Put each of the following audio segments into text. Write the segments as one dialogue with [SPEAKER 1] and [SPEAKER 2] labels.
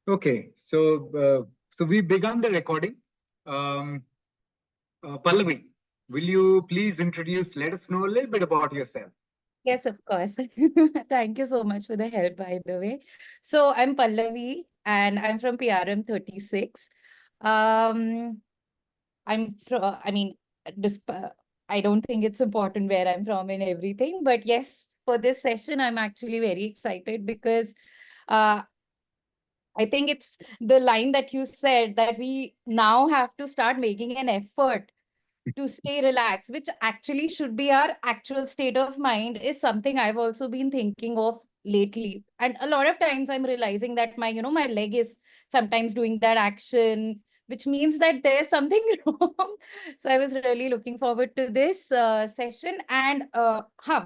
[SPEAKER 1] Okay, so we begun the recording. Um, Pallavi, will you please let us know a little bit about yourself?
[SPEAKER 2] Yes, of course. Thank you so much for the help, by the way. So I'm Pallavi and I'm from PRM 36. Um, I'm from, I mean, I don't think it's important where I'm from and everything, but yes, for this session, I'm actually very excited because uh, I think it's the line that you said that we now have to start making an effort to stay relaxed, which actually should be our actual state of mind, is something I've also been thinking of lately. And a lot of times I'm realizing that my leg is sometimes doing that action, which means that there's something wrong. So I was really looking forward to this session. And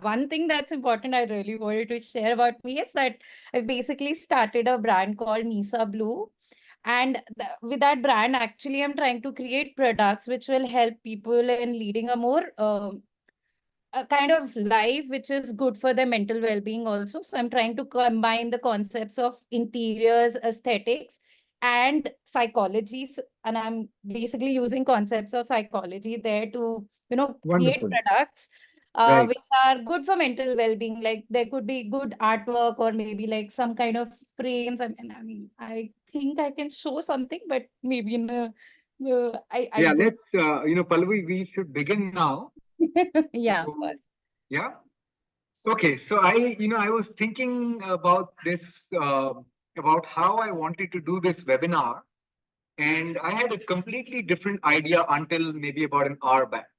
[SPEAKER 2] one thing that's important I really wanted to share about me is that I've basically started a brand called Nisa Blue, and with that brand, actually, I'm trying to create products which will help people in leading a more a kind of life which is good for their mental well-being also. So I'm trying to combine the concepts of interiors, aesthetics, and psychology. And I'm basically using concepts of psychology there to, create
[SPEAKER 1] Wonderful.
[SPEAKER 2] products
[SPEAKER 1] Right.
[SPEAKER 2] which are good for mental well-being. Like there could be good artwork or maybe like some kind of frames. I mean, I think I can show something, but maybe in a, I
[SPEAKER 1] Yeah,
[SPEAKER 2] don't.
[SPEAKER 1] let's, Pallavi, we should begin now.
[SPEAKER 2] Yeah, of
[SPEAKER 1] So,
[SPEAKER 2] course.
[SPEAKER 1] yeah. Okay, so I was thinking about this, about how I wanted to do this webinar, and I had a completely different idea until maybe about an hour back,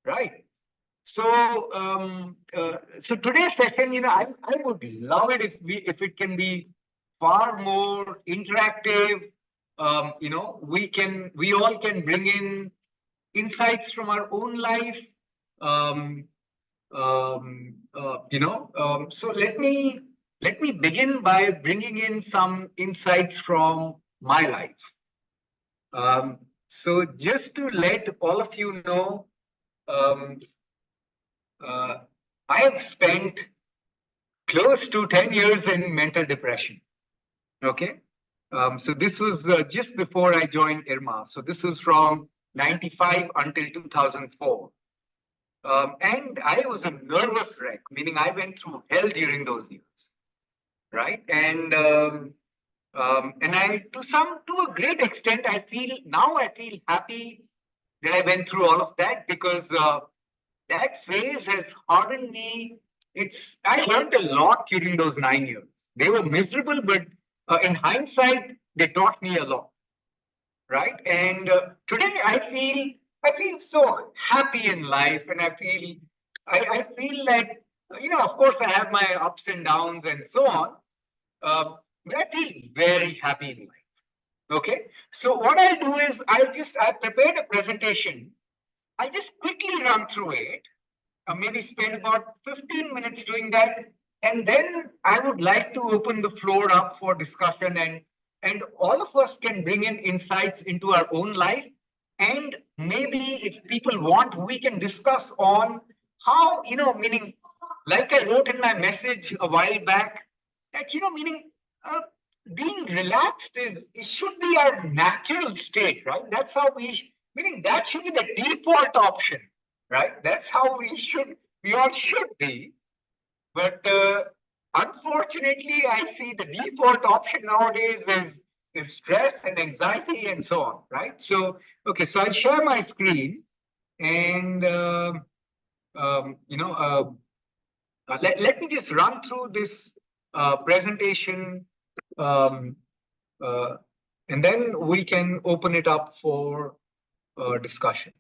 [SPEAKER 1] right? So today's session, I would love it if it can be far more interactive. We all can bring in insights from our own life. Um, so let me begin by bringing in some insights from my life. So just to let all of you know, um, uh, I have spent close to 10 years in mental depression. Okay. So this was just before I joined IRMA. So this was from 95 until 2004. And I was a nervous wreck, meaning I went through hell during those years, right? And I, to a great extent, I feel happy that I went through all of that because that phase has hardened me. I learned a lot during those 9 years. They were miserable, but in hindsight, they taught me a lot, right? And today I feel so happy in life, and I feel like of course, I have my ups and downs and so on, but I feel very happy in life. Okay, so what I do is I prepared a presentation. I just quickly run through it, maybe spend about 15 minutes doing that. And then I would like to open the floor up for discussion, and all of us can bring in insights into our own life. And maybe if people want, we can discuss on how, meaning, like I wrote in my message a while back, that, meaning, uh, being relaxed it should be our natural state, right? Meaning that should be the default option, right? That's how we all should be. But unfortunately, I see the default option nowadays is stress and anxiety and so on, right? So, okay, so I'll share my screen, and um, you know, uh, let me just run through this presentation, um, uh, and then we can open it up for discussion.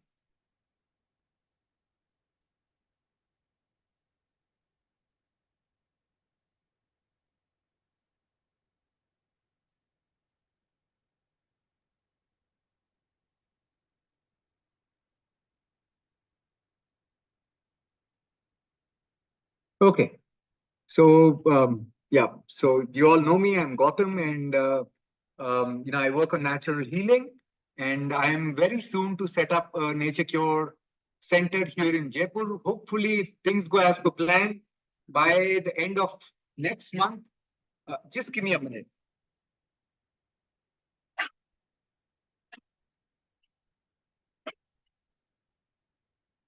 [SPEAKER 1] Okay. So yeah, so you all know me. I'm Gautam, and I work on natural healing, and I am very soon to set up a nature cure center here in Jaipur. Hopefully, if things go as per plan, by the end of next month. Just give me a minute.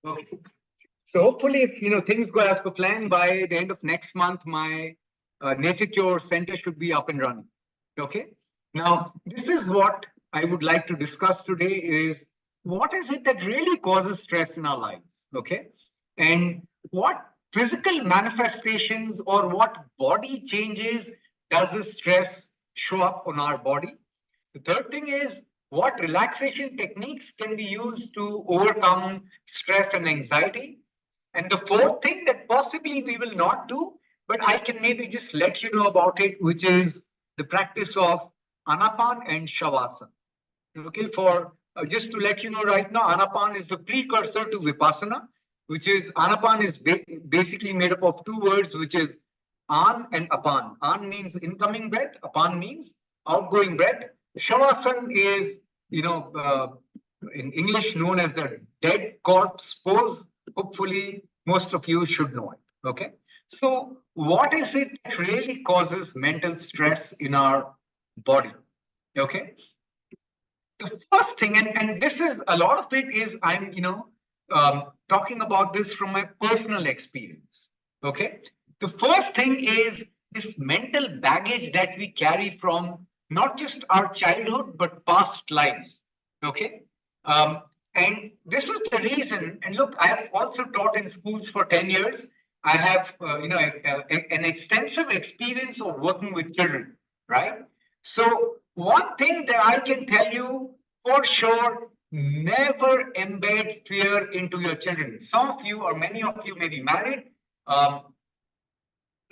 [SPEAKER 1] Okay. So hopefully, if things go as per plan, by the end of next month, my Nature Cure Center should be up and running. Okay. Now, this is what I would like to discuss today: is what is it that really causes stress in our lives? Okay, and what physical manifestations or what body changes does this stress show up on our body? The third thing is what relaxation techniques can be used to overcome stress and anxiety. And the fourth thing that possibly we will not do, but I can maybe just let you know about it, which is the practice of Anapana and Shavasana. Okay, for just to let you know right now, Anapana is the precursor to Vipassana, which is Anapana is basically made up of two words, which is An and Apan. An means incoming breath, Apan means outgoing breath. Shavasana is, in English known as the dead corpse pose. Hopefully, most of you should know it. Okay, so what is it that really causes mental stress in our body? Okay, the first thing, and this is a lot of it is talking about this from my personal experience. Okay, the first thing is this mental baggage that we carry from not just our childhood but past lives. Okay, and this is the reason. And look, I have also taught in schools for 10 years. I have an extensive experience of working with children, right? So one thing that I can tell you for sure, never embed fear into your children. Some of you or many of you may be married. Um,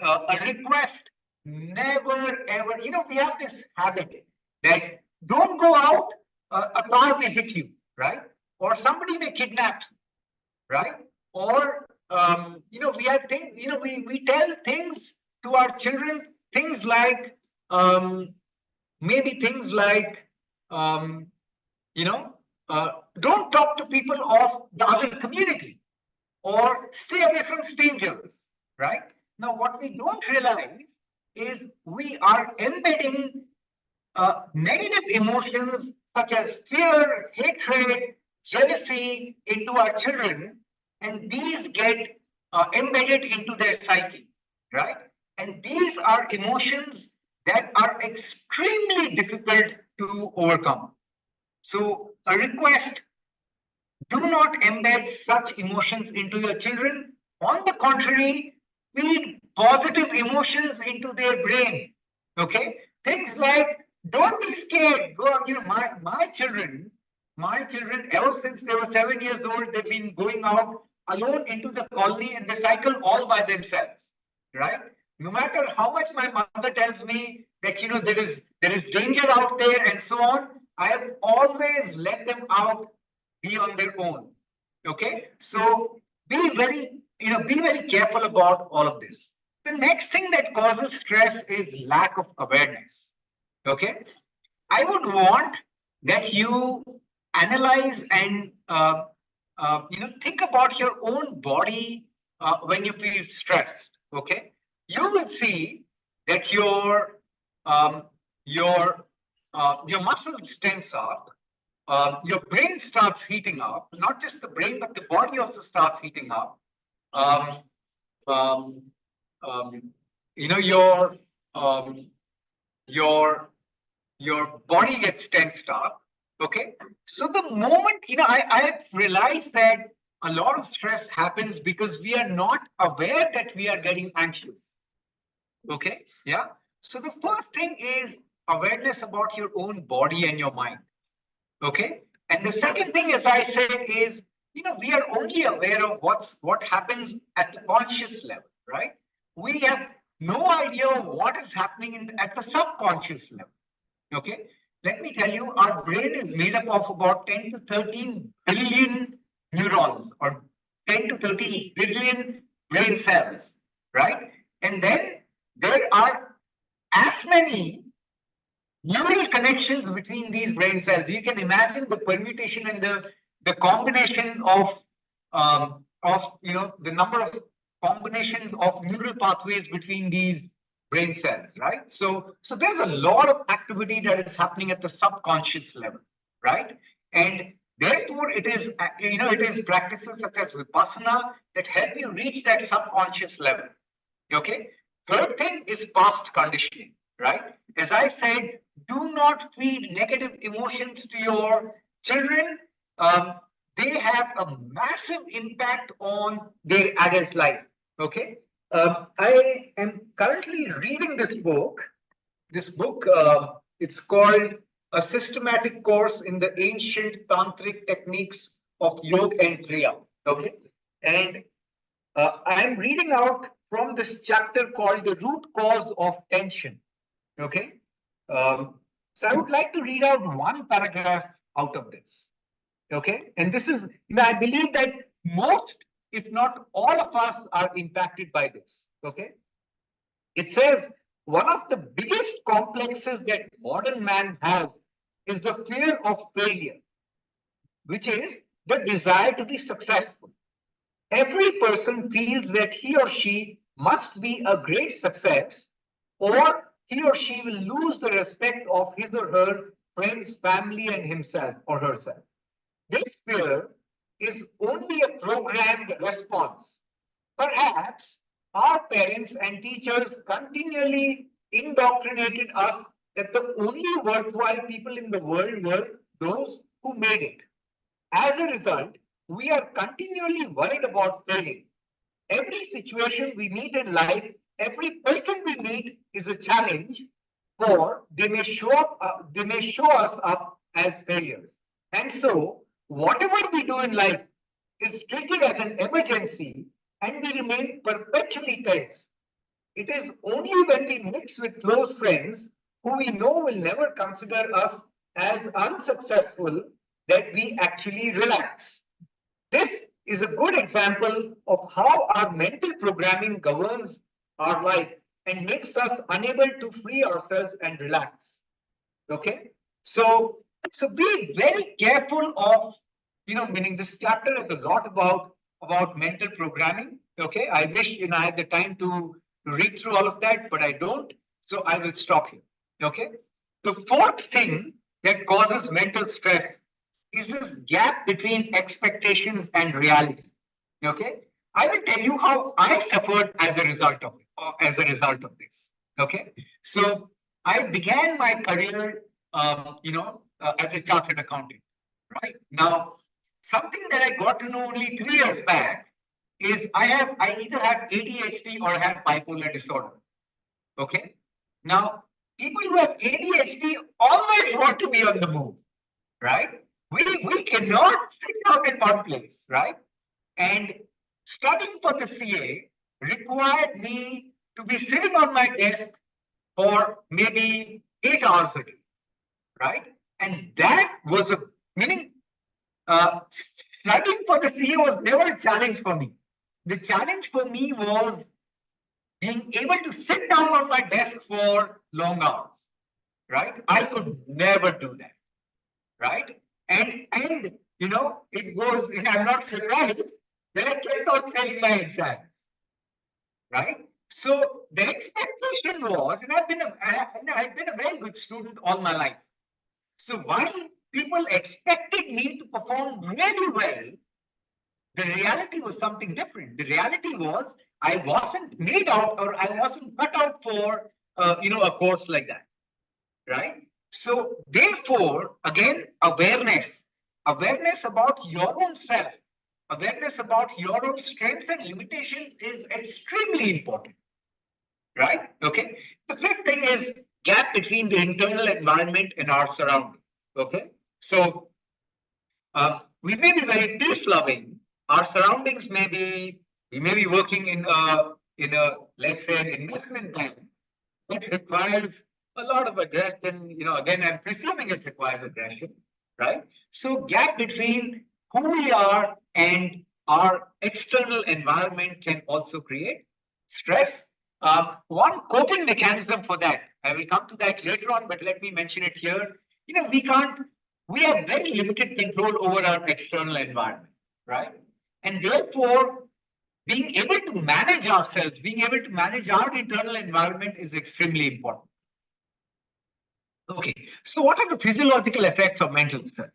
[SPEAKER 1] a request, never ever, we have this habit that don't go out, a car may hit you, right? Or somebody may kidnap you, right? Or, we have things, we tell things to our children, things like, maybe things like, um, you know, don't talk to people of the other community or stay away from strangers, right? Now, what we don't realize is we are embedding negative emotions such as fear, hatred, jealousy into our children, and these get embedded into their psyche, right? And these are emotions that are extremely difficult to overcome. So, a request: do not embed such emotions into your children. On the contrary, feed positive emotions into their brain. Okay? Things like don't be scared. Go, my children, ever since they were 7 years old, they've been going out alone into the colony and they cycle all by themselves. Right? No matter how much my mother tells me that there is danger out there and so on, I have always let them out, be on their own. Okay, so be very careful about all of this. The next thing that causes stress is lack of awareness. Okay, I would want that you analyze and think about your own body when you feel stressed. Okay, you will see that um, your your muscles tense up, your brain starts heating up. Not just the brain, but the body also starts heating up. Um, um, um, you know um, your your body gets tensed up. Okay, so the moment I've realized that a lot of stress happens because we are not aware that we are getting anxious. Okay, yeah. So the first thing is awareness about your own body and your mind. Okay, and the second thing, as I said, is we are only aware of what happens at the conscious level, right? We have no idea of what is happening at the subconscious level. Okay, let me tell you, our brain is made up of about 10 to 13 billion neurons or 10 to 13 billion brain cells, right? And then there are as many neural connections between these brain cells. You can imagine the permutation and the combination of the number of combinations of neural pathways between these brain cells, right? So there's a lot of activity that is happening at the subconscious level, right? And Therefore, it is, it is practices such as Vipassana that help you reach that subconscious level. Okay. Third thing is past conditioning, right? As I said, do not feed negative emotions to your children. Um, they have a massive impact on their adult life. Okay. I am currently reading this book. It's called A Systematic Course in the Ancient Tantric Techniques of Yoga and Kriya. Okay. And I'm reading out from this chapter called The Root Cause of Tension. Okay. So I would like to read out one paragraph out of this. Okay. And this is, I believe that most, if not all of us, are impacted by this. Okay. It says one of the biggest complexes that modern man has is the fear of failure, which is the desire to be successful. Every person feels that he or she must be a great success, or he or she will lose the respect of his or her friends, family, and himself or herself. This fear is only a programmed response. Perhaps our parents and teachers continually indoctrinated us that the only worthwhile people in the world were those who made it. As a result, we are continually worried about failing. Every situation we meet in life, every person we meet is a challenge, or they may show us up as failures. And so, whatever we do in life is treated as an emergency, and we remain perpetually tense. It is only when we mix with close friends who we know will never consider us as unsuccessful that we actually relax. This is a good example of how our mental programming governs our life and makes us unable to free ourselves and relax. Okay, so be very careful of, meaning this chapter is a lot about mental programming. Okay, I wish I had the time to read through all of that, but I don't. So I will stop here. Okay, the fourth thing that causes mental stress is this gap between expectations and reality. Okay, I will tell you how I suffered as a result of it, as a result of this. Okay, so I began my career, as a chartered accountant. Right now, something that I got to know only 3 years back is I either have ADHD or I have bipolar disorder. Okay, now people who have ADHD always want to be on the move, right? We cannot sit down in one place, right? And studying for the CA required me to be sitting on my desk for maybe 8 hours a day, right? And that was a meaning. Uh, Studying for the CA was never a challenge for me. The challenge for me was being able to sit down on my desk for long hours, right? I could never do that, right? And it was, I'm not surprised that I kept on failing my exam, right? So the expectation was, and I've been a very good student all my life. So while people expected me to perform really well, the reality was something different. The reality was I wasn't made out, or I wasn't cut out for a course like that, right? So therefore, again, awareness about your own self, awareness about your own strengths and limitations is extremely important, right? Okay. The fifth thing is gap between the internal environment and our surroundings. Okay. So we may be very peace loving. Our surroundings we may be working in a let's say an investment bank that requires a lot of aggression. Again, I'm presuming it requires aggression, right? So gap between who we are and our external environment can also create stress. One coping mechanism for that, I will come to that later on, but let me mention it here. We have very limited control over our external environment, right? And therefore, being able to manage ourselves, being able to manage our internal environment is extremely important. Okay, so what are the physiological effects of mental stress?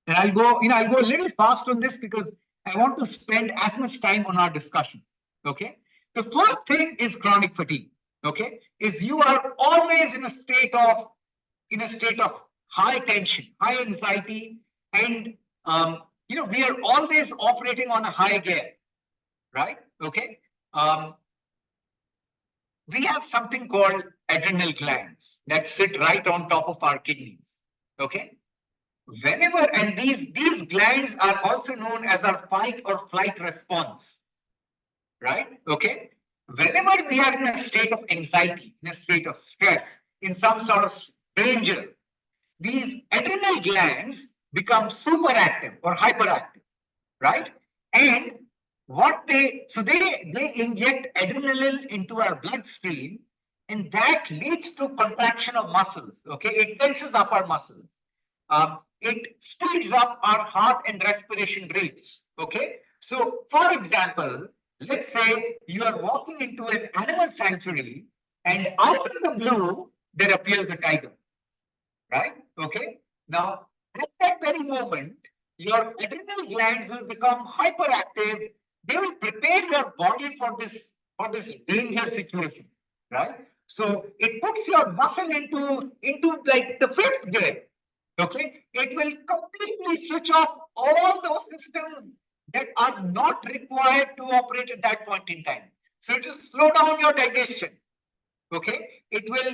[SPEAKER 1] And I'll go a little fast on this because I want to spend as much time on our discussion. Okay. The first thing is chronic fatigue. Okay. Is you are always in a state of high tension, high anxiety, and we are always operating on a high gear, right? Okay. Um, we have something called adrenal glands that sit right on top of our kidneys. Okay. Whenever, and these glands are also known as our fight or flight response, right? Okay. Whenever we are in a state of anxiety, in a state of stress, in some sort of danger, these adrenal glands become superactive or hyperactive, right? And they inject adrenaline into our bloodstream, and that leads to contraction of muscles. Okay, it tenses up our muscles. It speeds up our heart and respiration rates. Okay, so for example, let's say you are walking into an animal sanctuary, and out of the blue there appears a tiger, right? Okay. Now, at that very moment, your adrenal glands will become hyperactive. They will prepare your body for this danger situation, right? So it puts your muscle into like the fifth gear. Okay, it will completely switch off all those systems that are not required to operate at that point in time. So it will slow down your digestion. Okay, it will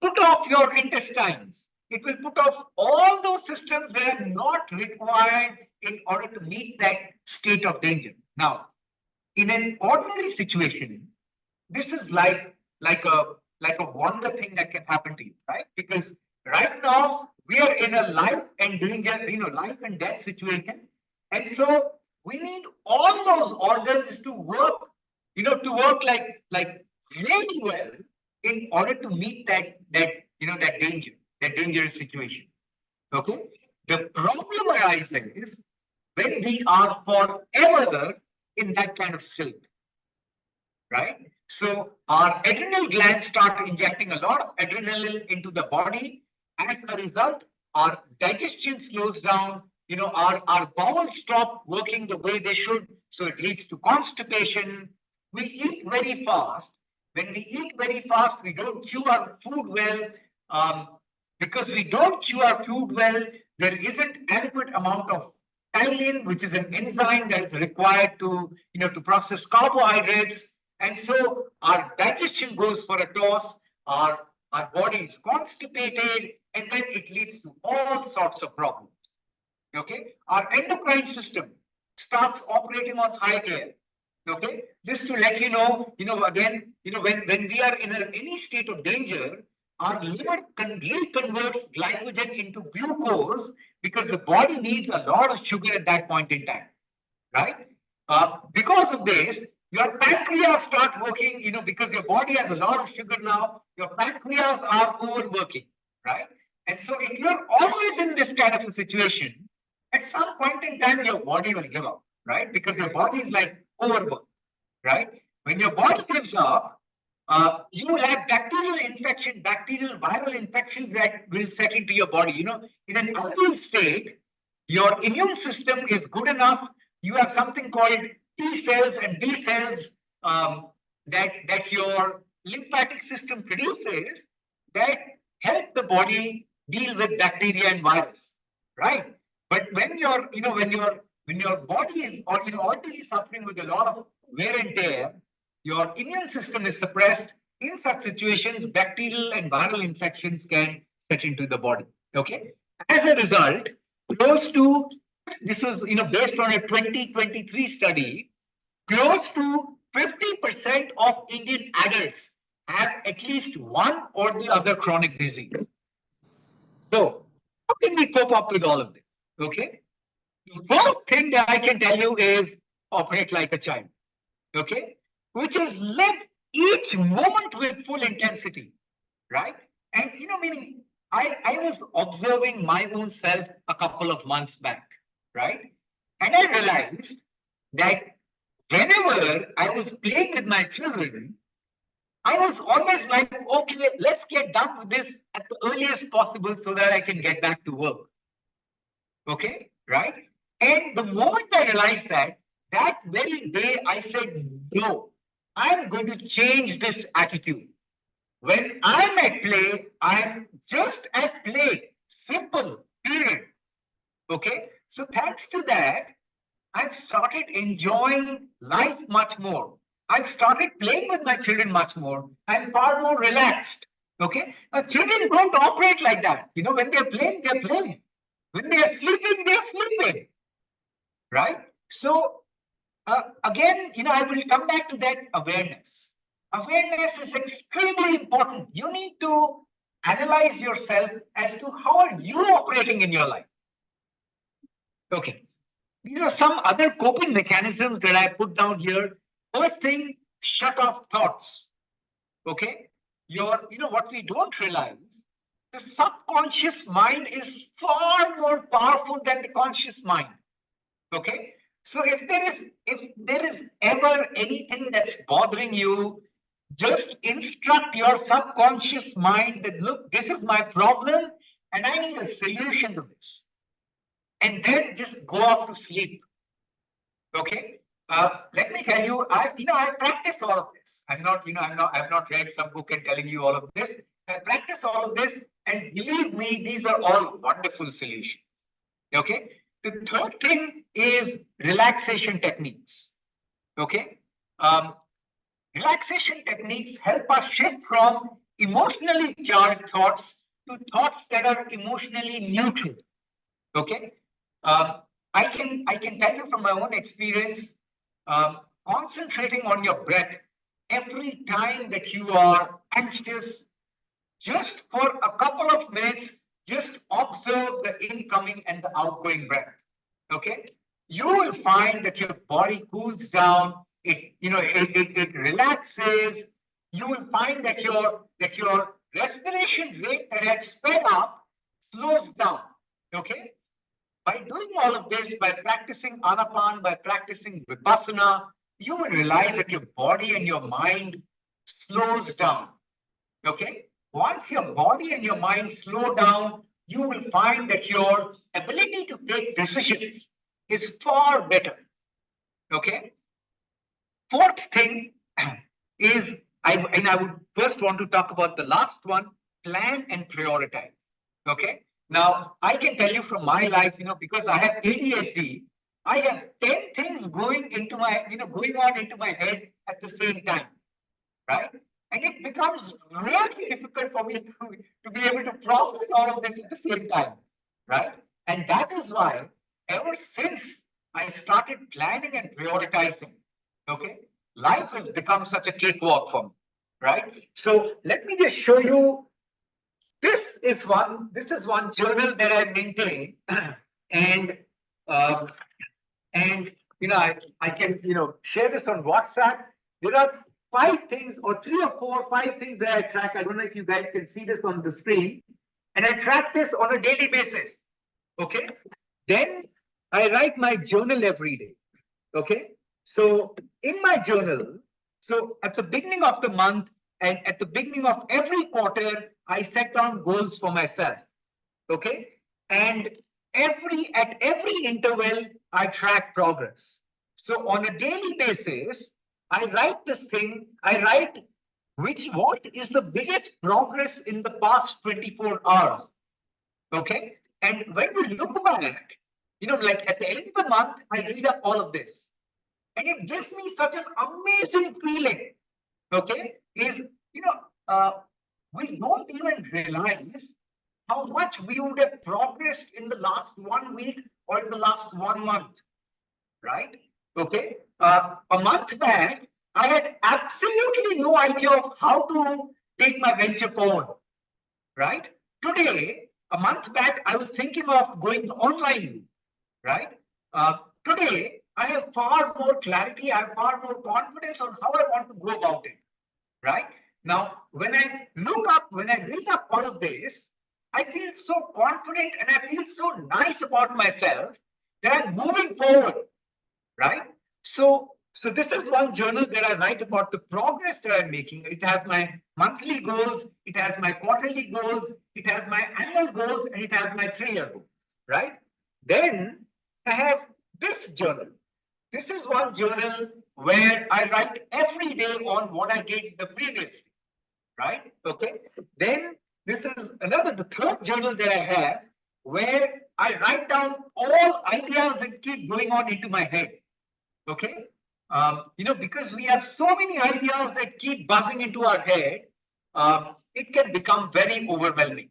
[SPEAKER 1] put off your intestines. It will put off all those systems that are not required in order to meet that state of danger. Now, in an ordinary situation, this is like a wonder thing that can happen to you, right? Because right now we are in a life and danger, life and death situation, and so we need all those organs to work, like really well in order to meet that dangerous situation. Okay, the problem arises when we are forever in that kind of state, right? So our adrenal glands start injecting a lot of adrenaline into the body. As a result, our digestion slows down. Our bowels stop working the way they should. So it leads to constipation. We eat very fast. When we eat very fast, we don't chew our food well. Um, because we don't chew our food well, there isn't adequate amount of ptyalin, which is an enzyme that is required to process carbohydrates. And so our digestion goes for a toss, our body is constipated, and then it leads to all sorts of problems. Okay, our endocrine system starts operating on high gear. Okay, just to let you know, again, when we are in any state of danger, our liver reconverts glycogen into glucose because the body needs a lot of sugar at that point in time, right? Because of this, your pancreas start working, because your body has a lot of sugar now, your pancreas are overworking, right? And so if you're always in this kind of a situation, at some point in time, your body will give up, right? Because your body is like overworked, right? When your body gives up, you will have bacterial viral infections that will set into your body. In an ideal state, your immune system is good enough. You have something called T cells and B cells that your lymphatic system produces that help the body deal with bacteria and virus, right? But when your body is already suffering with a lot of wear and tear, your immune system is suppressed. In such situations, bacterial and viral infections can set into the body. Okay. As a result, close to this was based on a 2023 study, close to 50% of Indian adults have at least one or the other chronic disease. So, how can we cope up with all of this? Okay. The first thing that I can tell you is operate like a child. Okay. Which is live each moment with full intensity. Right. And, meaning I was observing my own self a couple of months back. Right. And I realized that whenever I was playing with my children, I was always like, okay, let's get done with this at the earliest possible so that I can get back to work. Okay, right? And the moment I realized that, that very day I said, no, I'm going to change this attitude. When I'm at play, I'm just at play. Simple, period. Okay. So thanks to that, I've started enjoying life much more. I've started playing with my children much more. I'm far more relaxed. Okay. Now, children don't operate like that. When they're playing, they're playing. When they're sleeping, they're sleeping. Right. So again, I will come back to that awareness. Awareness is extremely important. You need to analyze yourself as to how are you operating in your life. Okay. These are some other coping mechanisms that I put down here. First thing, shut off thoughts. Okay. What we don't realize, the subconscious mind is far more powerful than the conscious mind. Okay. So if there is ever anything that's bothering you, just instruct your subconscious mind that, look, this is my problem and I need a solution to this. And then just go off to sleep. Okay. Let me tell you, I practice all of this. I've not read some book and telling you all of this. I practice all of this, and believe me, these are all wonderful solutions. Okay. The third thing is relaxation techniques. Okay. Um, Relaxation techniques help us shift from emotionally charged thoughts to thoughts that are emotionally neutral. Okay. Um, I can tell you from my own experience, um, concentrating on your breath every time that you are anxious, just for a couple of minutes, just observe the incoming and the outgoing breath. Okay. You will find that your body cools down, it relaxes. You will find that your respiration rate that had sped up slows down. Okay. By doing all of this, by practicing Anapana, by practicing Vipassana, you will realize that your body and your mind slows down. Okay? Once your body and your mind slow down, you will find that your ability to take decisions is far better. Okay? Fourth thing is, I would first want to talk about the last one, plan and prioritize. Okay. Now, I can tell you from my life, because I have ADHD, I have 10 things going on into my head at the same time. Right. And it becomes really difficult for me to be able to process all of this at the same time. Right. And that is why ever since I started planning and prioritizing, okay, life has become such a cakewalk for me. Right. So let me just show you. This is one journal that I maintain, and um, and I can share this on WhatsApp. There are 5 things or 3 or 4, 5 things that I track. I don't know if you guys can see this on the screen, and I track this on a daily basis. Okay. Then I write my journal every day. Okay. So in my journal, so at the beginning of the month and at the beginning of every quarter, I set down goals for myself. Okay. And at every interval, I track progress. So on a daily basis, I write this thing, I write what is the biggest progress in the past 24 hours. Okay. And when we look back, like at the end of the month, I read up all of this. And it gives me such an amazing feeling. Okay. Uh, we don't even realize how much we would have progressed in the last 1 week or in the last 1 month, right? Okay. A month back, I had absolutely no idea of how to take my venture forward, right? Today, a month back, I was thinking of going online, right? Uh, Today, I have far more clarity, I have far more confidence on how I want to go about it, right? Now, when I read up all of this, I feel so confident and I feel so nice about myself that I'm moving forward, right? So this is one journal that I write about the progress that I'm making. It has my monthly goals, it has my quarterly goals, it has my annual goals, and it has my 3-year goals, right? Then I have this journal. This is one journal where I write every day on what I did the previous week, right? Okay. Then this is another, the third journal that I have where I write down all ideas that keep going on into my head. Okay. Because we have so many ideas that keep buzzing into our head, it can become very overwhelming.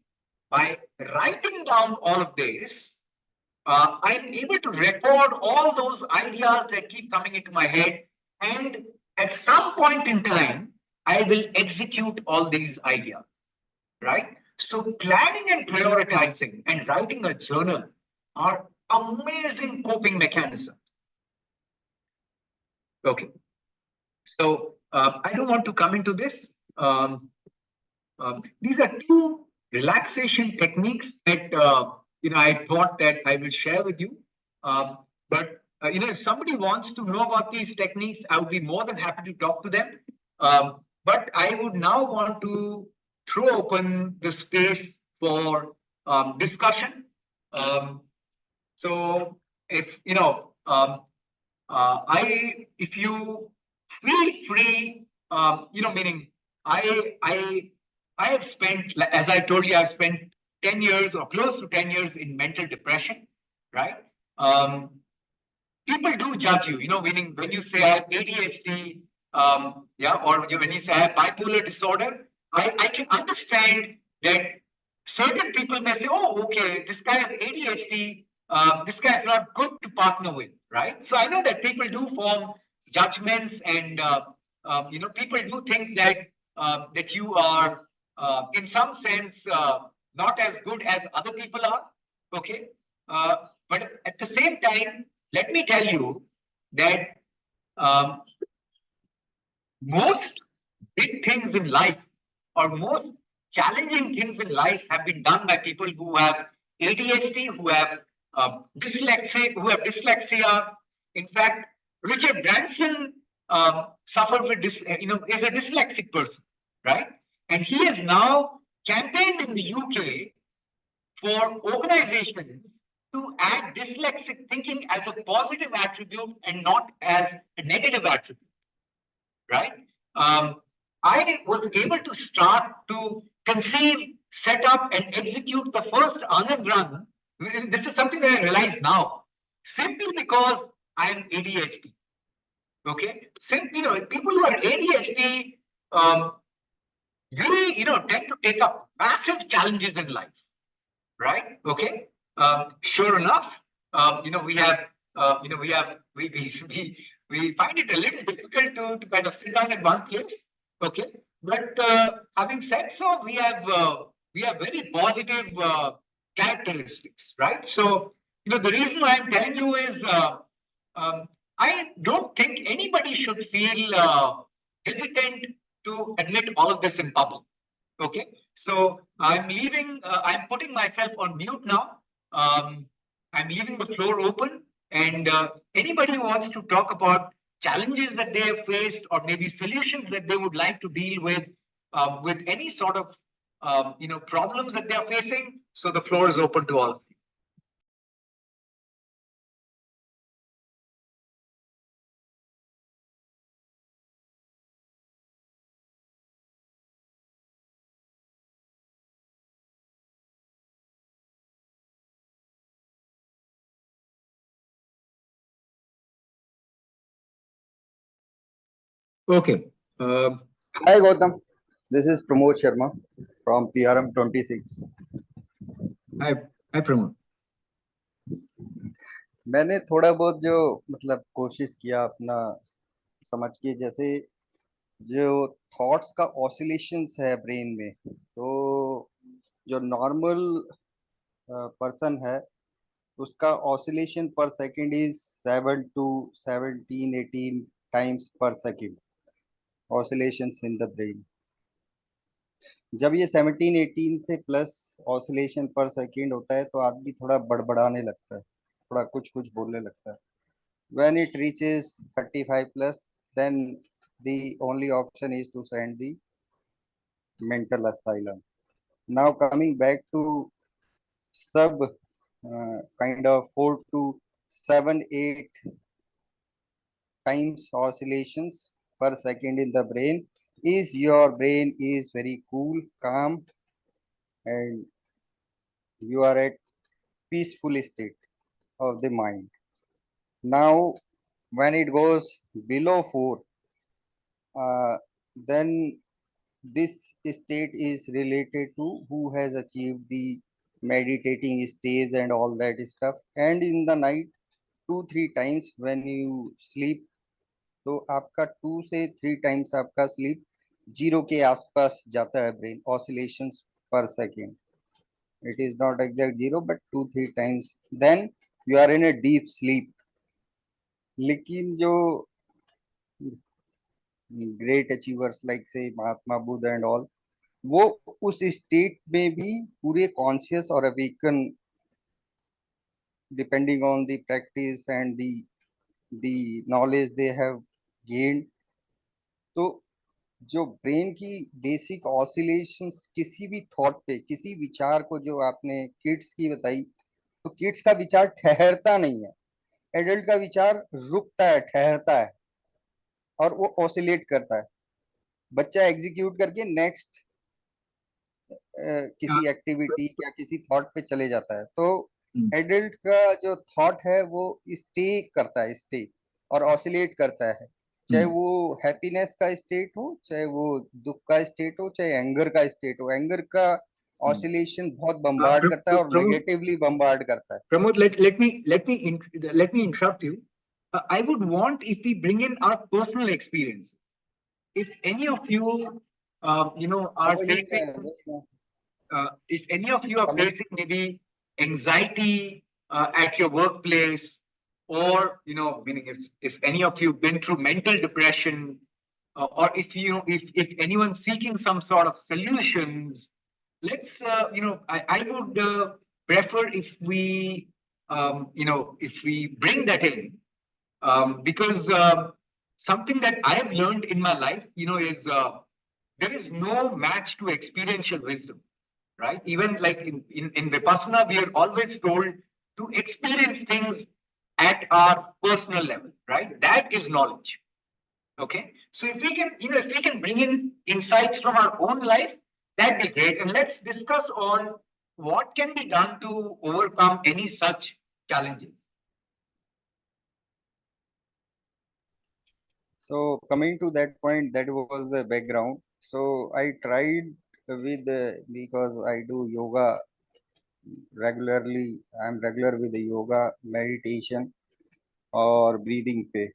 [SPEAKER 1] By writing down all of this, I'm able to record all those ideas that keep coming into my head. And at some point in time, I will execute all these ideas, right? So planning and prioritizing and writing a journal are amazing coping mechanisms. Okay. So I don't want to come into this. These are two relaxation techniques that I thought that I will share with you. But if somebody wants to know about these techniques, I would be more than happy to talk to them. But I would now want to throw open the space for discussion. Um, so if if you feel free, meaning I I have spent, as I told you, I've spent 10 years or close to 10 years in mental depression, right? Um, People do judge you, meaning when you say I have ADHD, or when you say I have bipolar disorder, I can understand that certain people may say, oh, okay, this guy has ADHD, this guy is not good to partner with, right? So I know that people do form judgments, and people do think that that you are, in some sense, not as good as other people are. Okay, but at the same time, let me tell you that um, most big things in life, or most challenging things in life, have been done by people who have ADHD, who have dyslexia. In fact, Richard Branson suffered with is a dyslexic person, right? And he has now campaigned in the UK for organizations to add dyslexic thinking as a positive attribute and not as a negative attribute, right? Um, I was able to start to conceive, set up, and execute the first Anand run. This is something that I realize now, simply because I'm ADHD. Okay, simply, people who are ADHD really, tend to take up massive challenges in life, right? Okay. Sure enough, we find it a little difficult to kind of sit down at one place. Okay. But having said so, we have very positive characteristics, right? So, the reason why I'm telling you is um, I don't think anybody should feel hesitant to admit all of this in public. Okay, so I'm leaving, I'm putting myself on mute now. Um, I'm leaving the floor open, and anybody who wants to talk about challenges that they have faced, or maybe solutions that they would like to deal with any sort of problems that they are facing. So the floor is open to all of you. Okay. Um,
[SPEAKER 3] Hi Gautam, this is Pramod Sharma from PRM 26.
[SPEAKER 1] hi, hi, Pramod.
[SPEAKER 3] मैंने थोड़ा बहुत जो मतलब कोशिश किया अपना समझ के, जैसे जो थॉट्स का ऑसिलेशंस है ब्रेन में, तो जो नॉर्मल पर्सन है उसका oscillation per second is 7 to 17 18 times per second oscillations in the brain. जब ये 17-18 से प्लस ऑसिलेशन पर सेकंड होता है तो आदमी थोड़ा बड़बड़ाने लगता है, थोड़ा कुछ कुछ बोलने लगता है. When it reaches 35 plus, then the only option is to send the mental asylum. Now coming back to sub kind of 4 to 7-8 times oscillations per second in the brain, is your brain is very cool, calm, and you are at peaceful state of the mind. Now, when it goes below 4, uh, then this state is related to who has achieved the meditating stage and all that stuff. And in the night, 2-3 times when you sleep, तो आपका 2 से 3 times आपका sleep zero के आसपास जाता है brain oscillations पर second. It is not exact zero but 2-3 times, then you are in a deep sleep. लेकिन जो ग्रेट अचीवर्स लाइक से महात्मा बुद्ध एंड ऑल, वो उस स्टेट में भी पूरे कॉन्शियस और awaken, depending on the practice and the knowledge they have gained. तो जो ब्रेन की बेसिक ऑसिलेशंस किसी भी थॉट पे, किसी विचार को, जो आपने किड्स की बताई, तो किड्स का विचार ठहरता नहीं है, एडल्ट का विचार रुकता है, ठहरता है और वो ऑसिलेट करता है. बच्चा एग्जीक्यूट करके नेक्स्ट किसी एक्टिविटी या किसी थॉट पे चले जाता है. तो एडल्ट का जो थॉट है वो स्टे करता है, स्टे और ऑसिलेट करता है, चाहे वो हैप्पीनेस का स्टेट हो, चाहे वो दुख का स्टेट हो, चाहे एंगर का स्टेट हो. एंगर का ऑसिलेशन बहुत बम्बार्ड करता है और नेगेटिवली बम्बार्ड करता है.
[SPEAKER 1] Pramod, let me interrupt you. I would want if we bring in our personal experience. If any of you, are facing, if any of you are facing maybe anxiety at your workplace, or meaning if any of you been through mental depression, or if anyone's seeking some sort of solutions, let's I would prefer if we if we bring that in, because something that I have learned in my life, is there is no match to experiential wisdom, right? Even like in Vipassana, we are always told to experience things at our personal level, right? That is knowledge. Okay. So if we can bring in insights from our own life, that'd be great. And let's discuss on what can be done to overcome any such challenges.
[SPEAKER 3] So coming to that point, that was the background. So I tried with because I do yoga regularly. I'm regular with the yoga, meditation और breathing पे.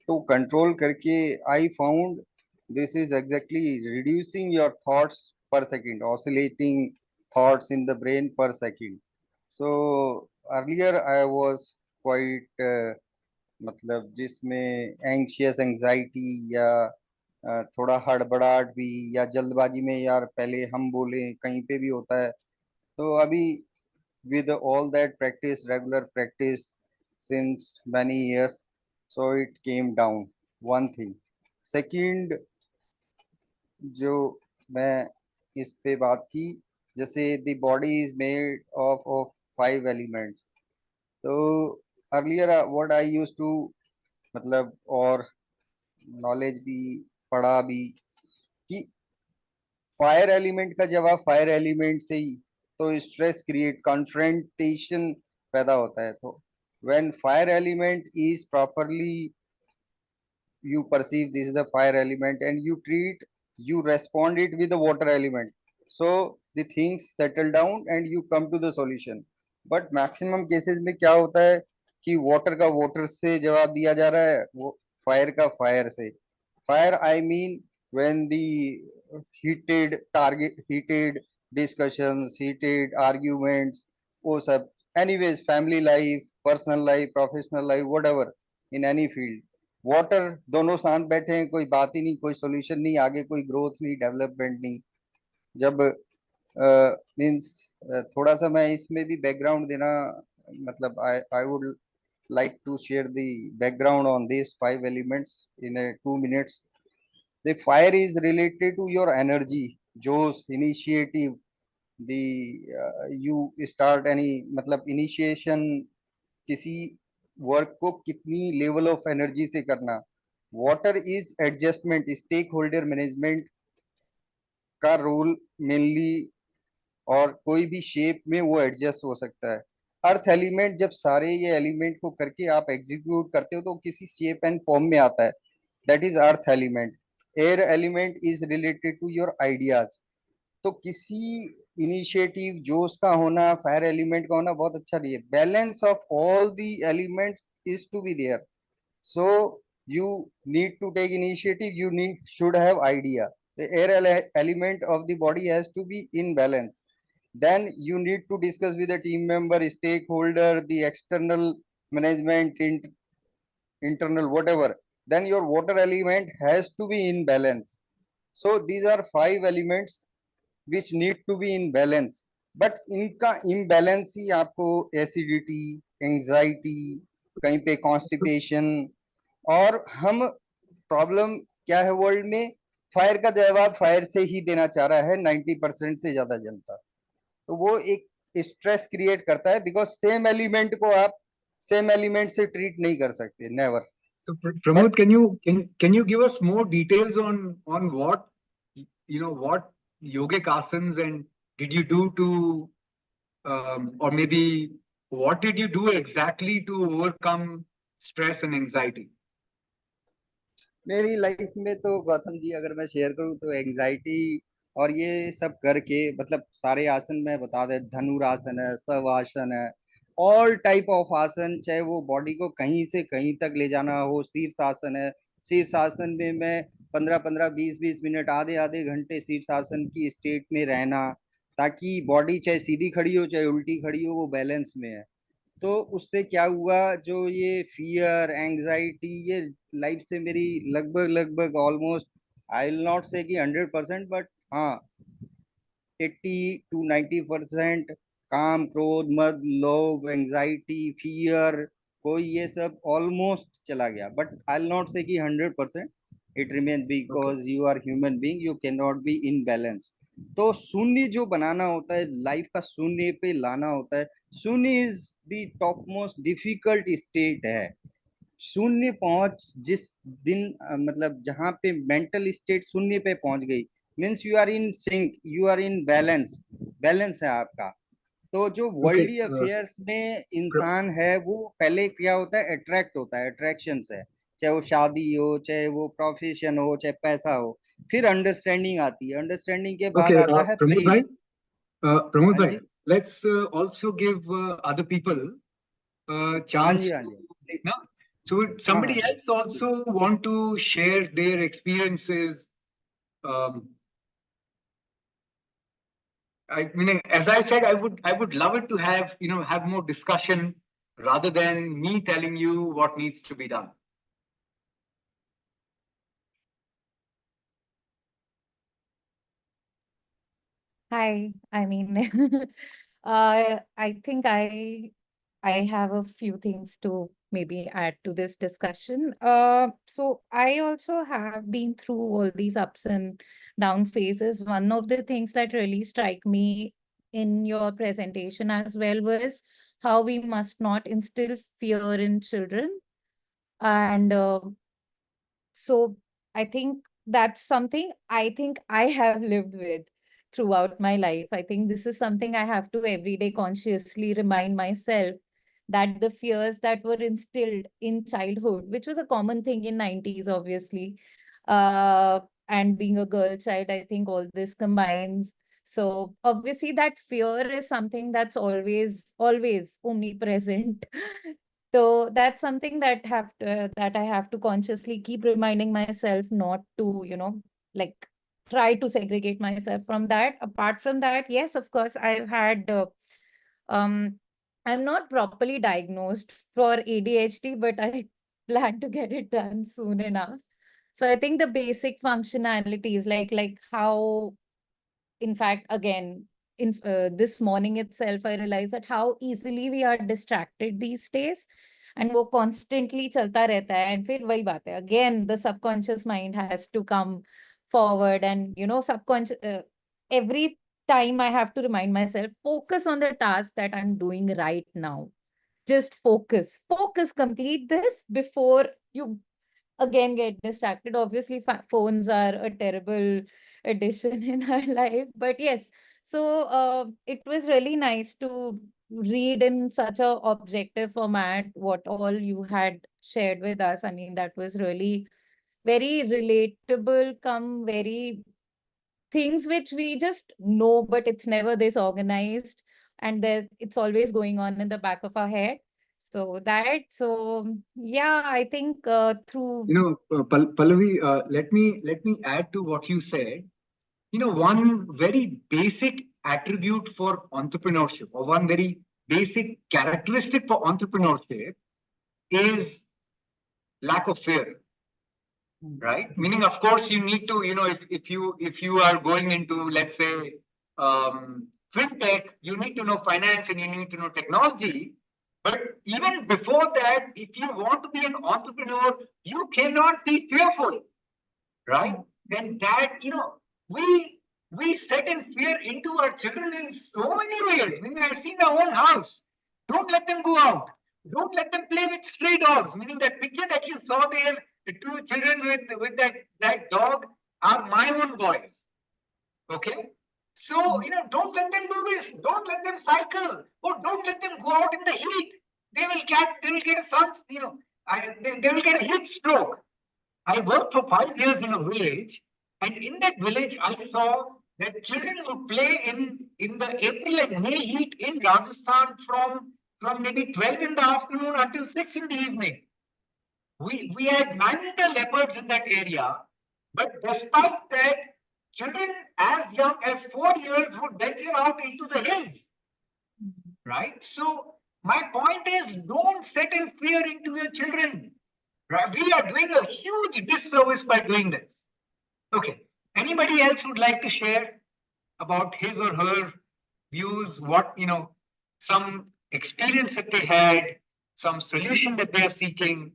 [SPEAKER 3] तो control करके I found this is exactly reducing your thoughts per second, oscillating thoughts in the brain per second. So earlier I was quite मतलब जिसमें anxious anxiety या थोड़ा हड़बड़ाहट भी या जल्दबाजी में यार पहले हम बोले कहीं पे भी होता है. तो अभी with all that practice, regular practice since many years, so it came down. One thing. Second, जो मैं इस पे बात की, जैसे the body is made of 5 elements. तो earlier what I used to मतलब और नॉलेज भी पढ़ा भी कि फायर एलिमेंट का जवाब फायर एलिमेंट से ही, तो स्ट्रेस क्रिएट कॉन्फ्रेंटेशन पैदा होता है. तो when fire element is properly, you perceive this is the fire element and you respond it with the water element, so the things settle down and you come to the solution. But maximum cases में क्या होता है कि water का water से जवाब दिया जा रहा है, वो fire का fire से. Fire I mean when the heated discussions, heated arguments, वो सब. Anyways, family life, personal life, professional life, whatever, in any field. Water दोनों शांत बैठे हैं, कोई बात ही नहीं, कोई सॉल्यूशन नहीं, आगे कोई ग्रोथ नहीं, डेवलपमेंट नहीं. जब मींस थोड़ा सा मैं इसमें भी बैकग्राउंड देना, मतलब I would like to share the background on these 5 elements in a 2 minutes. The fire is related to your energy, josh, initiative, the you start any मतलब initiation किसी वर्क को कितनी लेवल ऑफ एनर्जी से करना. Water is adjustment. Stakeholder management का role mainly, और कोई भी शेप में वो एडजस्ट हो सकता है. अर्थ एलिमेंट, जब सारे ये एलिमेंट को करके आप एग्जीक्यूट करते हो तो किसी शेप एंड फॉर्म में आता है. That is earth element. Air element is related to your ideas. तो किसी इनिशिएटिव जोश का होना, फायर एलिमेंट का होना बहुत अच्छा नहीं है. Balance of all the elements is to be there. So you need to take initiative. You should have idea. The element of the body has to be in balance. Then you need to discuss with the team member, stakeholder, the external management, internal, whatever. Then your water element has to be in balance. So these are 5 elements which need to be in balance. But इनका imbalance ही आपको acidity, anxiety, कहीं पे constipation. और हम problem क्या है world में, fire का जवाब फायर से ही देना चाह रहा है 90% से ज्यादा जनता. तो वो एक स्ट्रेस क्रिएट करता है, बिकॉज सेम एलिमेंट को आप सेम एलिमेंट से ट्रीट नहीं कर सकते, never.
[SPEAKER 1] So Pramod, can you give us more details on what what yogic asanas and did you do to or maybe what did you do exactly to overcome stress and anxiety?
[SPEAKER 3] मेरी life में तो गौतम जी अगर मैं share करूं तो anxiety और ये सब करके, मतलब सारे आसन मैं बता दे, धनुरासन है, शवासन है, ऑल टाइप ऑफ आसन, चाहे वो बॉडी को कहीं से कहीं तक ले जाना हो. शीर्षासन है. शीर्षासन में मैं 15-15, 20-20 मिनट, आधे आधे घंटे शीर्षासन की स्टेट में रहना, ताकि बॉडी चाहे सीधी खड़ी हो चाहे उल्टी खड़ी हो वो बैलेंस में है. तो उससे क्या हुआ, जो ये फियर, एंजाइटी, ये लाइफ से मेरी लगभग लगभग ऑलमोस्ट, आई विल नॉट से कि 100%, बट हाँ 80 to 90% काम, क्रोध, मद, लोभ, एंजाइटी, फियर, कोई ये सब ऑलमोस्ट चला गया. बट आई विल नॉट से कि 100%. It remain, because you are human being, you can not be in balance. तो शून्य जो बनाना होता है, लाइफ का शून्य पे लाना होता है. शून्य is the top most difficult state है. शून्य पहुंच जिस दिन मतलब जहां पे मेंटल स्टेट शून्य पे पहुंच गई, means you are in sync, you are in balance, balance है आपका. तो जो वर्ल्डली अफेयर्स में इंसान है, वो पहले क्या होता है, अट्रैक्ट होता है, अट्रैक्शन है, चाहे वो शादी हो, चाहे वो प्रोफेशन हो, चाहे पैसा हो. फिर अंडरस्टैंडिंग आती है, अंडरस्टैंडिंग के बाद आता है
[SPEAKER 1] Pramod
[SPEAKER 3] प्रेम.
[SPEAKER 1] bhai, Pramod
[SPEAKER 3] हाँ
[SPEAKER 1] bhai,
[SPEAKER 3] ji,
[SPEAKER 1] let's also give other people a
[SPEAKER 3] हाँ
[SPEAKER 1] chance
[SPEAKER 3] जी, हाँ
[SPEAKER 1] to,
[SPEAKER 3] ji,
[SPEAKER 1] no? So would
[SPEAKER 3] हाँ हाँ
[SPEAKER 1] somebody else also want to share their experiences? Um, I mean, as I said, I would love it to have have more discussion rather than me telling you what needs to be done.
[SPEAKER 2] Hi, I mean, I think I have a few things to maybe add to this discussion. So I also have been through all these ups and down phases. One of the things that really strike me in your presentation as well was how we must not instill fear in children. And so I think that's something I think I have lived with throughout my life. I think this is something I have to every day consciously remind myself that the fears that were instilled in childhood, which was a common thing in 90s, obviously, and being a girl child, I think all this combines. So obviously that fear is something that's always omnipresent. So that's something that I have to consciously keep reminding myself not to, like try to segregate myself from that. Apart from that, yes, of course, I've had um I'm not properly diagnosed for ADHD, but I plan to get it done soon enough. So I think the basic functionalities like how, in fact, again, in this morning itself, I realized that how easily we are distracted these days, and वो constantly चलता रहता है. And फिर वही बात है, again, the subconscious mind has to come forward, and subconscious, every time I have to remind myself, focus on the task that I'm doing right now. just focus, complete this before you again get distracted. Obviously, phones are a terrible addition in our life, but yes. So it was really nice to read in such a objective format what all you had shared with us. I mean, that was really very relatable, come very things which we just know, but it's never this organized, and that it's always going on in the back of our head. So yeah, I think through
[SPEAKER 1] Pallavi, let me add to what you said. One very basic attribute for entrepreneurship, or one very basic characteristic for entrepreneurship, is lack of fear. Right? Meaning, of course, you need to, if you are going into, let's say, fintech, you need to know finance and you need to know technology. But even before that, if you want to be an entrepreneur, you cannot be fearful, right? Then that, we set in fear into our children in so many ways. I mean, I see in our own house. Don't let them go out. Don't let them play with stray dogs. Meaning that picture that you saw there, the two children with that dog are my own boys. Okay? So, don't let them do this. Don't let them cycle. Or don't let them go out in the heat. They will get a they will get a heat stroke. I worked for 5 years in a village, and in that village, I saw that children would play in the April and May heat in Rajasthan from maybe 12 in the afternoon until 6 in the evening. We had man-eater leopards in that area, but despite that, children as young as 4 years would venture out into the hills, right? So my point is, don't set in fear into your children. Right? We are doing a huge disservice by doing this. Okay. Anybody else would like to share about his or her views, some experience that they had, some solution that they are seeking?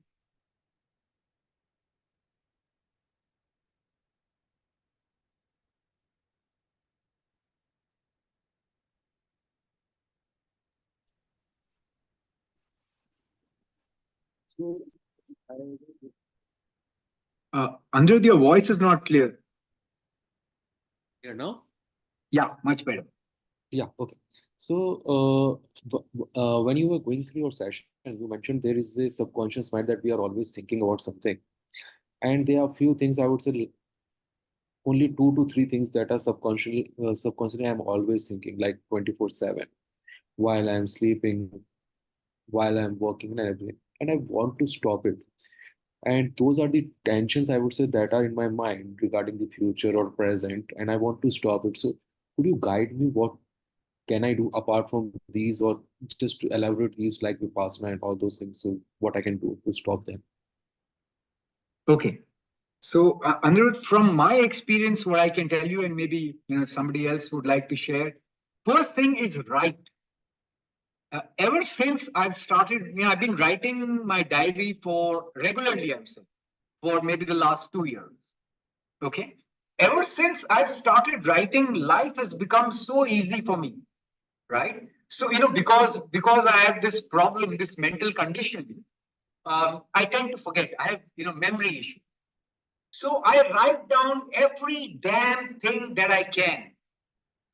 [SPEAKER 4] So,
[SPEAKER 1] Andrew, your voice is not clear.
[SPEAKER 4] here now?
[SPEAKER 1] Yeah, much better.
[SPEAKER 4] Yeah, okay. So, when you were going through your session, you mentioned there is a subconscious mind that we are always thinking about something. And there are few things I would say, only 2 to 3 things that are subconsciously I'm always thinking, like 24/7, while I'm sleeping, while I'm working and everything. And I want to stop it. And those are the tensions I would say that are in my mind regarding the future or present, and I want to stop it. So, could you guide me what can I do apart from these, or just to elaborate these like Vipassana and all those things? So, what I can do to stop them?
[SPEAKER 1] Okay. So, Anirudh, from my experience, what I can tell you, and maybe somebody else would like to share. First thing is write. Ever since I've started, I've been writing my diary for regularly, I'm saying, for maybe the last 2 years. Okay. Ever since I've started writing, life has become so easy for me, right? So, because I have this problem, this mental condition, I tend to forget. I have, memory issues. So I write down every damn thing that I can,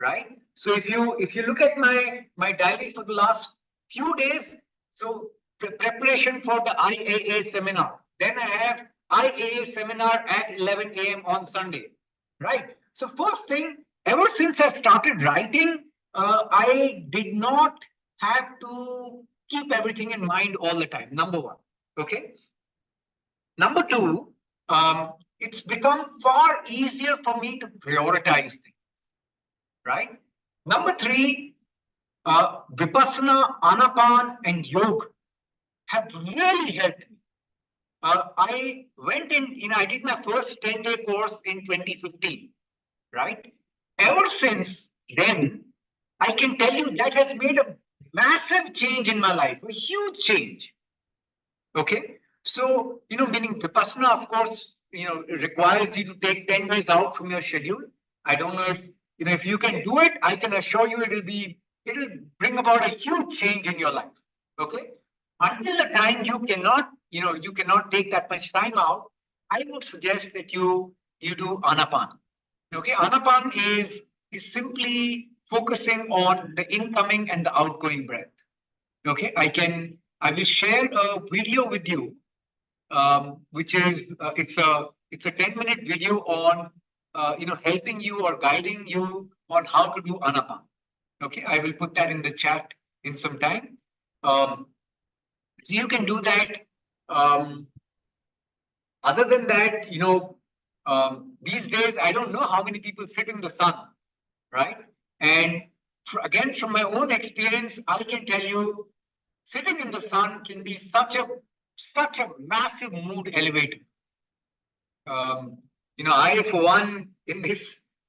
[SPEAKER 1] right? So if you look at my diary for the last few days, so preparation for the IAA seminar. Then I have IAA seminar at 11 a.m. on Sunday, right? So first thing, ever since I started writing, I did not have to keep everything in mind all the time. Number one, okay. Number two, it's become far easier for me to prioritize things, right? Number three, Vipassana, Anapana, and Yoga have really helped me. I went I did my first 10-day course in 2015, right? Ever since then, I can tell you that has made a massive change in my life, a huge change. Okay. So, meaning Vipassana, of course, requires you to take 10 days out from your schedule. I don't know if you can do it, I can assure you it'll bring about a huge change in your life. Okay. until the time you cannot, you cannot take that much time out, I would suggest that you do Anapana. Okay, Anapana is simply focusing on the incoming and the outgoing breath. Okay, I will share a video with you, which is it's a 10-minute video on helping you or guiding you on how to do Anapana. Okay, I will put that in the chat in some time. So you can do that. Other than that, these days I don't know how many people sit in the sun, right? And again, from my own experience, I can tell you, sitting in the sun can be such a massive mood elevator. I for one in this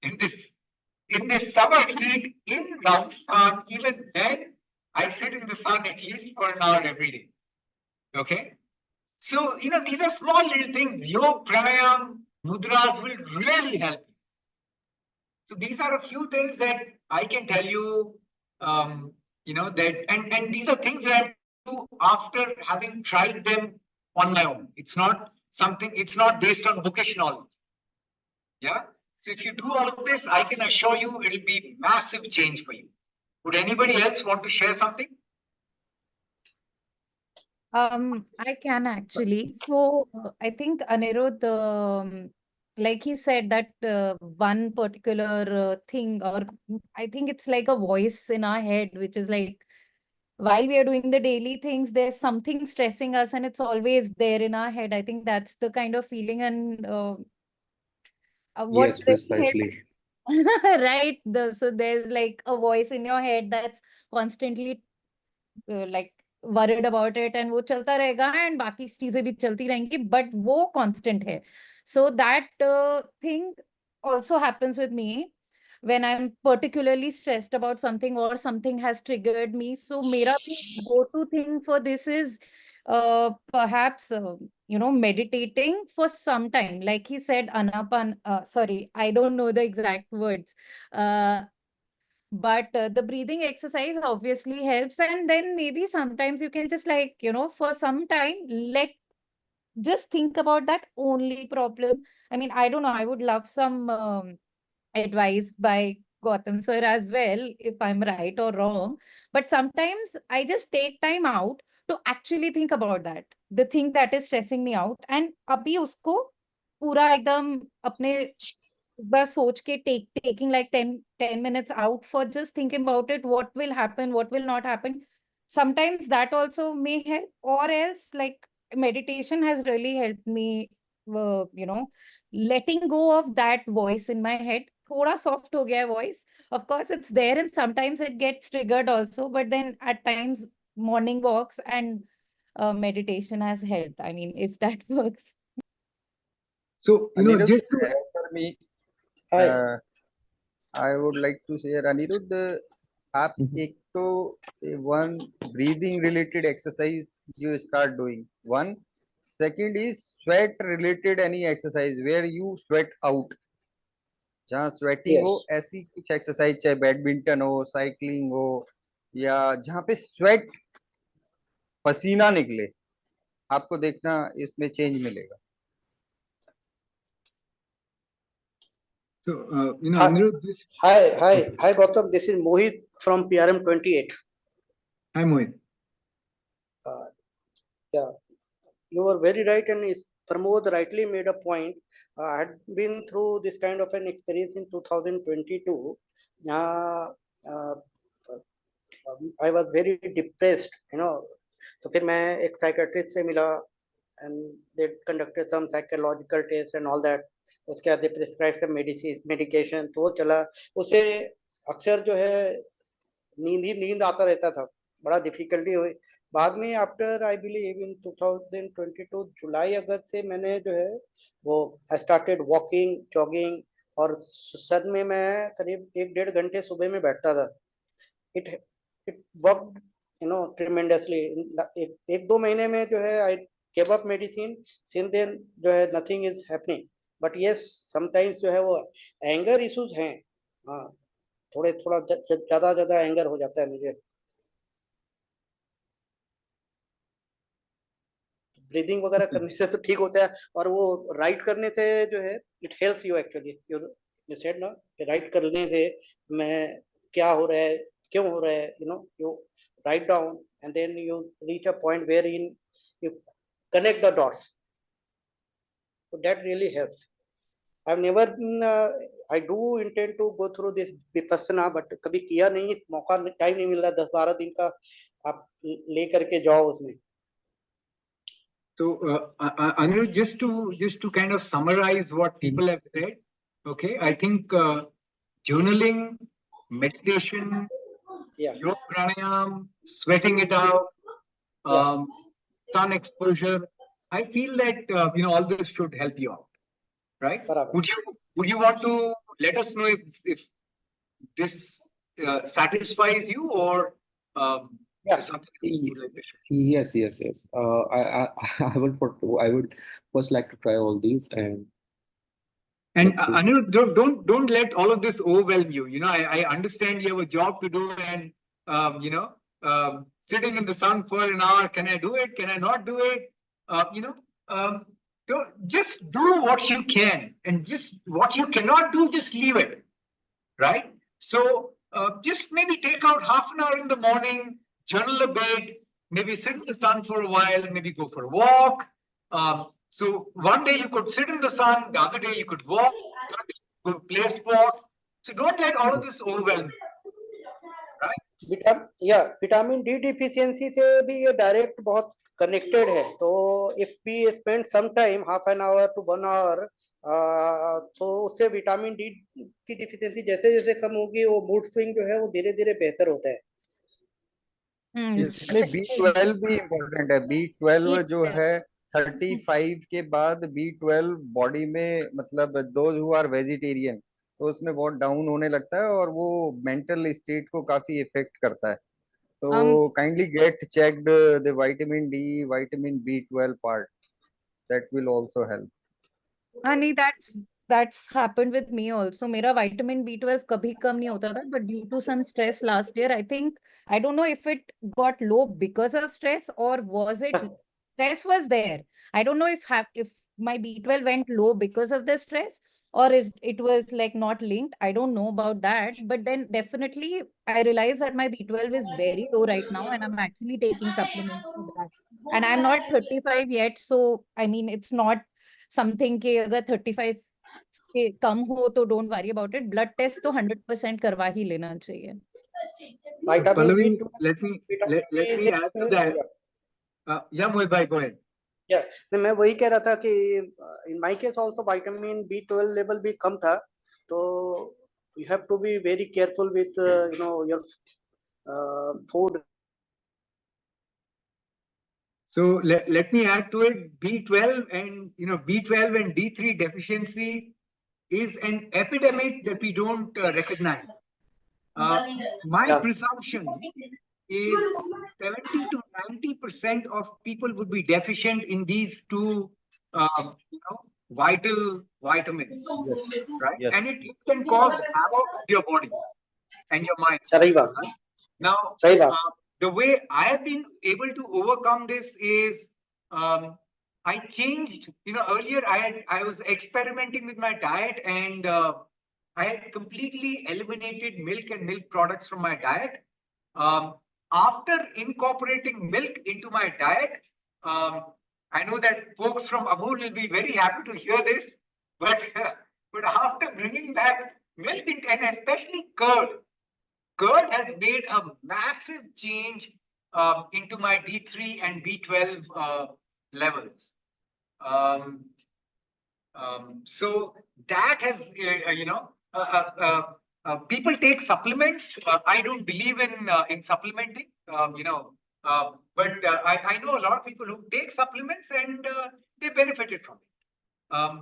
[SPEAKER 1] in this summer heat in Rajasthan, even then I sit in the sun at least for an hour every day. Okay. So, these are small little things. Yoga, pranayam, mudras will really help you. So these are a few things that I can tell you, that, and these are things that I do after having tried them on my own. It's not based on bookish knowledge. Yeah. So if you do all of this, I can assure you it'll be massive change for you. Would anybody else want to share something?
[SPEAKER 2] I can actually. So I think Anirudh, like he said that one particular thing, or I think it's like a voice in our head, which is like while we are doing the daily things, there's something stressing us, and it's always there in our head. I think that's the kind of feeling, and what
[SPEAKER 4] Yes,
[SPEAKER 2] really helps.
[SPEAKER 4] precisely.
[SPEAKER 2] Right? So there's like a voice in your head that's constantly like worried about it, and वो चलता रहेगा and बाकी चीजें भी चलती रहेंगी, but वो constant है. So that thing also happens with me when I'm particularly stressed about something or something has triggered me. So मेरा भी go-to thing for this is perhaps meditating for some time. Like he said, sorry, I don't know the exact words. But the breathing exercise obviously helps. And then maybe sometimes you can just like, for some time, just think about that only problem. I mean, I don't know. I would love some advice by Gautam sir as well, if I'm right or wrong. But sometimes I just take time out to actually think about that, the thing that is stressing me out. And abhi usko पूरा एकदम अपने एक बार सोच के taking like 10 minutes out for just thinking about it, what will happen, what will not happen. Sometimes that also may help, or else like meditation has really helped me, letting go of that voice in my head. Thoda soft ho gaya voice. Of course, it's there, and sometimes it gets triggered also, but then at times morning walks and meditation has helped. I mean, if that works.
[SPEAKER 1] So,
[SPEAKER 3] Anirudh,
[SPEAKER 1] just to
[SPEAKER 3] as for me,
[SPEAKER 5] Hi.
[SPEAKER 3] I would like to share, Anirudh, आप एक तो one breathing related exercise you start doing. One, second is sweat related any exercise where you sweat out. जहाँ sweating हो
[SPEAKER 5] Yes.
[SPEAKER 3] ऐसी कुछ exercise, चाहे badminton हो, cycling हो, या जहाँ पे स्वेट पसीना निकले, आपको देखना इसमें चेंज मिलेगा.
[SPEAKER 1] So,
[SPEAKER 5] Hi,
[SPEAKER 1] Anirudh,
[SPEAKER 5] hi, Gautam. This is Mohit from PRM 28.
[SPEAKER 1] Hi, Mohit.
[SPEAKER 5] Yeah, you were very right, and Pramod rightly made a point. I had been through this kind of an experience in 2022. Uh, I was very depressed, So फिर मैं एक psychiatrist से मिला, and they conducted some psychological test and all that. उसके बाद they prescribed some medication. तो वो चला. उसे अक्सर जो है नींद आता रहता था, बड़ा डिफिकल्टी हुई. बाद में आफ्टर आई बिलीव इन 2022 जुलाई अगस्त से मैंने जो है वो आई स्टार्टेड वॉकिंग, जॉगिंग, और सर में मैं करीब 1-1.5 घंटे सुबह में बैठता था. It work tremendously. 1-2 महीने में जो है I give up medicine. Since then जो है nothing is happening. But yes, sometimes जो है वो एंगर इश्यूज हैं. हाँ, थोड़ा ज्यादा एंगर हो जाता है मुझे. ब्रीदिंग वगैरह करने से तो ठीक होता है, और वो राइट करने से जो है it helps you actually, you said ना, राइट करने से मैं क्या हो रहा है, क्यों हो रहा है, you write down and then you reach a point where in you connect the dots, so that really helps. I've never I do intend to go through this vipassana, but कभी किया नहीं, मौका टाइम नहीं मिल रहा, 10-12 दिन का आप ले करके जाओ उसमें.
[SPEAKER 1] So, Anirudh, just to kind of summarize what people have said, okay, I think journaling, meditation,
[SPEAKER 5] Yeah,
[SPEAKER 1] yoga pranayam, sweating it out,
[SPEAKER 5] yeah,
[SPEAKER 1] sun exposure. I feel that all this should help you out, right?
[SPEAKER 5] बराबर.
[SPEAKER 1] Would you want to let us know if this satisfies you, or
[SPEAKER 5] Yeah.
[SPEAKER 1] is something you would like to share?
[SPEAKER 4] Yes, yes, yes. I would first like to try all these, and
[SPEAKER 1] And
[SPEAKER 4] let's see.
[SPEAKER 1] Anirudh, don't let all of this overwhelm you. I understand you have a job to do, and sitting in the sun for an hour. Can I do it? Can I not do it? Just do what you can, and just what you cannot do, just leave it. Right? So just maybe take out half an hour in the morning, journal a bit, maybe sit in the sun for a while, maybe go for a walk. So one day you could sit in the sun, the other day you could walk, the other day you could play a sport. So don't let all of this overwhelm you, right?
[SPEAKER 5] Vitamin D deficiency से भी ये direct बहुत connected है, तो if we spend some time half an hour to 1 hour, तो उससे vitamin D की deficiency जैसे जैसे कम होगी, वो मूड स्विंग जो है वो धीरे धीरे बेहतर होता है.
[SPEAKER 3] इसमें B12 भी इम्पोर्टेंट है. B12 जो है 35 के बाद B12 बॉडी में, मतलब दोज हु आर वेजिटेरियन, तो उसमें बहुत डाउन होने लगता है और वो मेंटल स्टेट को काफी इफेक्ट करता है. तो kindly get checked the vitamin D, vitamin B12 part, that will also help.
[SPEAKER 2] नहीं, that's happened with me also. मेरा vitamin B12 कभी कम नहीं होता था, but due to some stress last year, I don't know if it got low because of stress, or was it stress was there. I don't know if my B12 went low because of the stress, or it was like not linked. I don't know about that, but then definitely I realize that my B12 is very low right now, and I'm actually taking supplements for that. And I'm not 35 yet, so I mean it's not something के अगर 35 के कम हो तो don't worry about it. Blood test तो 100% करवा ही लेना चाहिए.
[SPEAKER 5] Vitamin B
[SPEAKER 1] let me add to that. Yeah, Mohit bhai, go ahead.
[SPEAKER 5] मैं वही कह रहा था कि in my case also vitamin B12 level भी कम था, तो you have to be very careful with your food.
[SPEAKER 1] So let me add to it. B12 and B12 and D3 deficiency is an epidemic that we don't recognize. My presumption is 70 to 90% of people would be deficient in these two vital vitamins, right?
[SPEAKER 3] Yes.
[SPEAKER 1] And it can cause havoc to your body and your mind.
[SPEAKER 5] सही बात.
[SPEAKER 1] Right? Now, the way I have been able to overcome this is I changed. Earlier I was experimenting with my diet, and I had completely eliminated milk and milk products from my diet. After incorporating milk into my diet, I know that folks from Amul will be very happy to hear this, but after bringing back milk and especially curd has made a massive change into my D3 and B12 levels. So that has, people take supplements. I don't believe in supplementing, but I know a lot of people who take supplements and they benefited from it.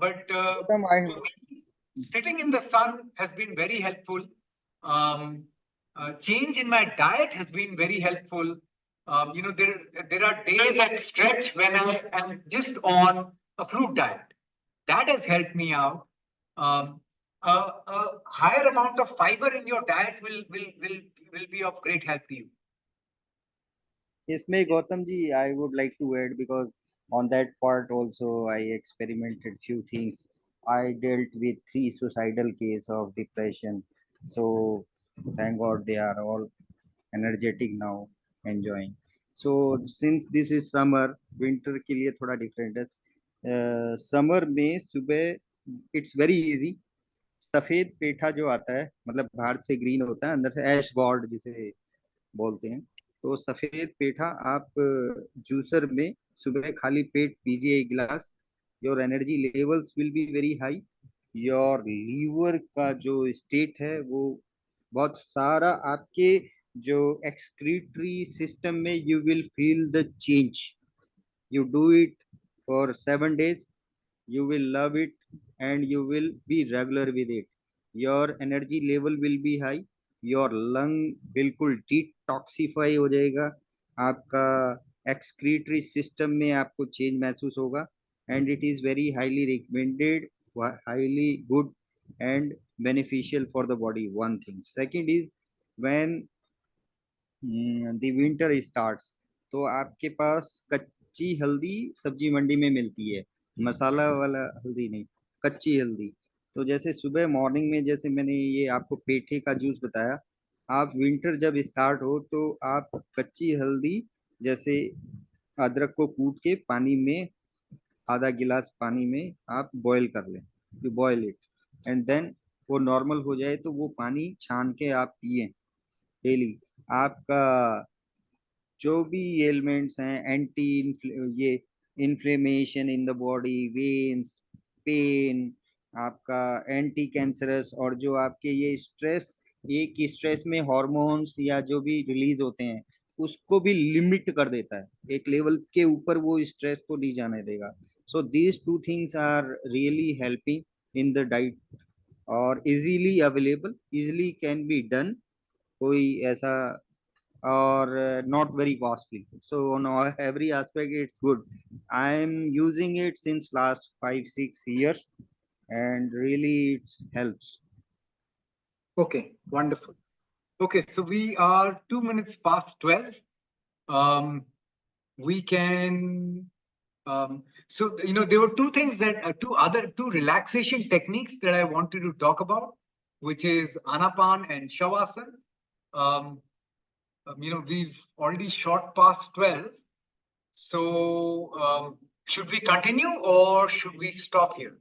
[SPEAKER 1] But for me, sitting in the sun has been very helpful. Change in my diet has been very helpful. There are days at stretch when I am just on a fruit diet. That has helped me out. A higher amount of fiber in your diet will be of great help to you.
[SPEAKER 3] इसमें Gautam ji, I would like to add, because On that part also, I experimented few things. I dealt with 3 suicidal case of depression. So thank God they are all energetic now, enjoying. So since this is summer, winter के लिए थोड़ा different है. Summer में सुबह it's very easy. सफेद पेठा जो आता है, मतलब बाहर से ग्रीन होता है, अंदर से ऐश गॉड जिसे बोलते हैं, तो सफेद पेठा आप जूसर में सुबह खाली पेट पीजिए 1 गिलास. Your energy levels will be very high. Your liver का जो स्टेट है वो बहुत सारा आपके जो एक्सक्रीटरी सिस्टम में you will feel the change. You do it for 7 days, you will love it and you will be regular with it. Your energy level will be high. Your lung बिल्कुल detoxify हो जाएगा. आपका excretory system में आपको change महसूस होगा. And it is very highly recommended, highly good and beneficial for the body. One thing. Second is when the winter starts, तो आपके पास कच्ची हल्दी सब्जी मंडी में मिलती है, मसाला वाला हल्दी नहीं, कच्ची हल्दी. तो जैसे सुबह मॉर्निंग में, जैसे मैंने ये आपको पेठे का जूस बताया, आप विंटर जब स्टार्ट हो तो आप कच्ची हल्दी, जैसे अदरक को कूट के पानी में, आधा गिलास पानी में आप बॉईल कर लें. You boil it and then वो नॉर्मल हो जाए तो वो पानी छान के आप पिए डेली. आपका जो भी एलिमेंट्स हैं, ये inflammation in the body, veins, pain, आपका एंटी कैंसरस, और जो आपके ये स्ट्रेस, एक स्ट्रेस में हार्मोन्स या जो भी रिलीज होते हैं उसको भी लिमिट कर देता है. एक लेवल के ऊपर वो स्ट्रेस को नहीं जाने देगा. So these 2 things are really helping in the diet और easily available, easily can be done. कोई ऐसा or not very costly. So on every aspect it's good. I'm using it since last 5-6 years and really it helps.
[SPEAKER 1] Okay, wonderful. Okay, so we are 2 minutes past 12. We can so there were two things that two relaxation techniques that I wanted to talk about, which is Anapana and Shavasana. We've already shot past 12. So should we continue or should we stop here?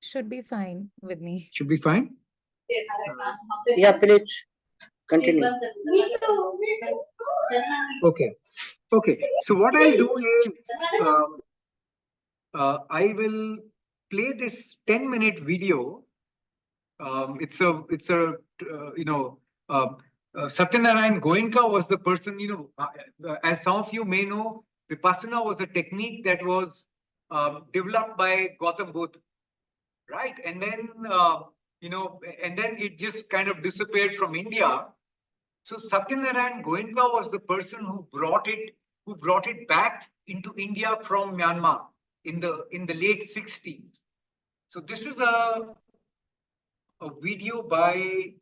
[SPEAKER 2] Should be fine with me.
[SPEAKER 1] Should be fine?
[SPEAKER 5] Yeah, please continue.
[SPEAKER 1] Okay. Okay. So what I'll do is I will play this 10-minute video. It's a Satyanarayan Goenka was the person, as some of you may know, Vipassana was a technique that was developed by Gautam Buddha, right? And then, and then it just kind of disappeared from India. So Satyanarayan Goenka was the person who brought it back into India from Myanmar in the late 60s. So this is a video by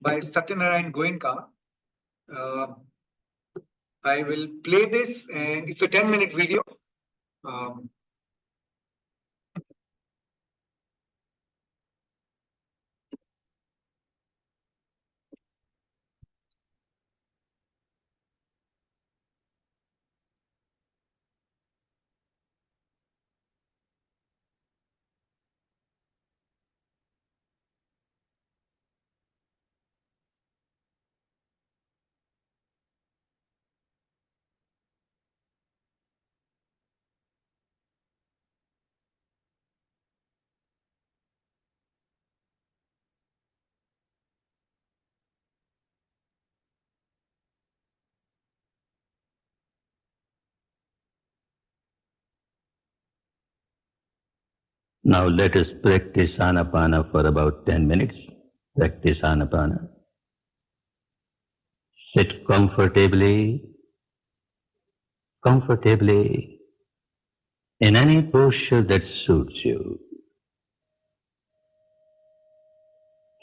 [SPEAKER 1] Satyanarayan Goenka. I will play this, and it's a 10-minute video.
[SPEAKER 6] Now let us practice Anapana for about 10 minutes. Practice Anapana. Sit comfortably in any posture that suits you.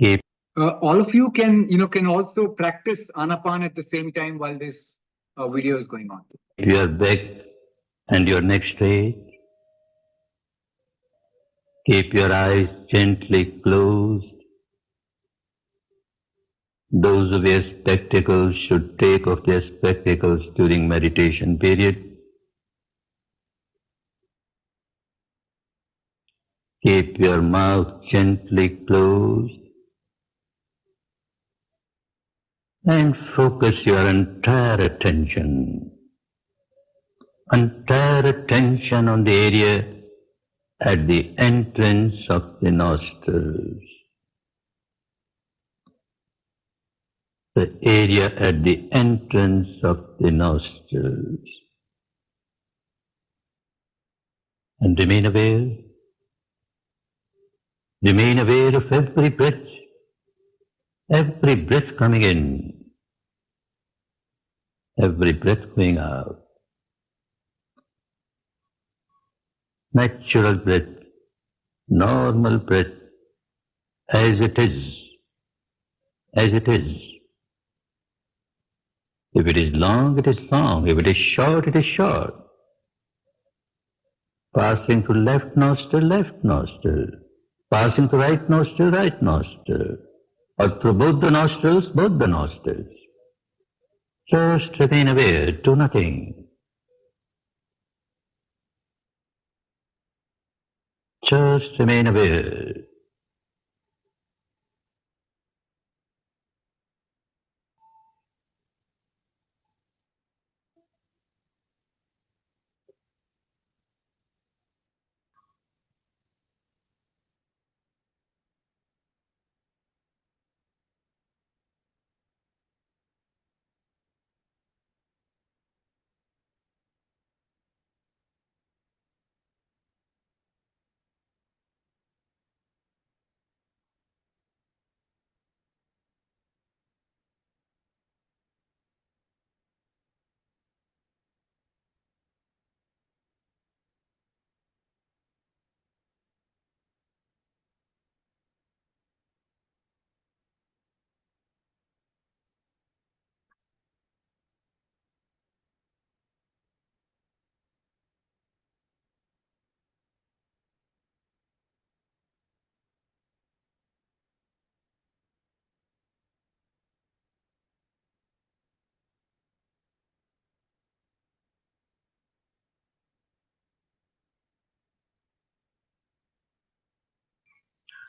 [SPEAKER 6] Keep
[SPEAKER 1] all of you can also practice Anapana at the same time while this video is going on.
[SPEAKER 6] Your back and your neck straight. Keep your eyes gently closed. Those who wear spectacles should take off their spectacles during meditation period. Keep your mouth gently closed and focus your entire attention on the area at the entrance of the nostrils. The area at the entrance of the nostrils. And remain aware of every breath coming in, every breath going out. Natural breath, normal breath, as it is. If it is long, it is long. If it is short, it is short. Passing to left nostril. Passing to right nostril. Or through both the nostrils. Just remain aware, do nothing. Just remain aware.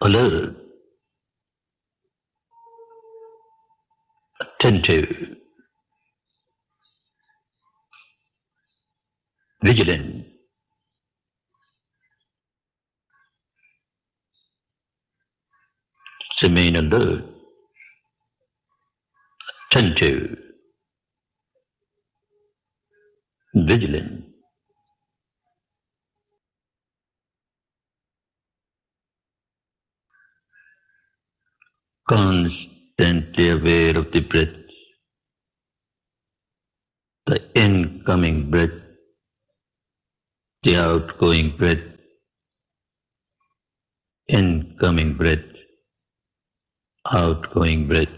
[SPEAKER 6] Alert, attentive, vigilant. Remain alert, attentive, vigilant. Constantly aware of the breath, the incoming breath, the outgoing breath, incoming breath, outgoing breath.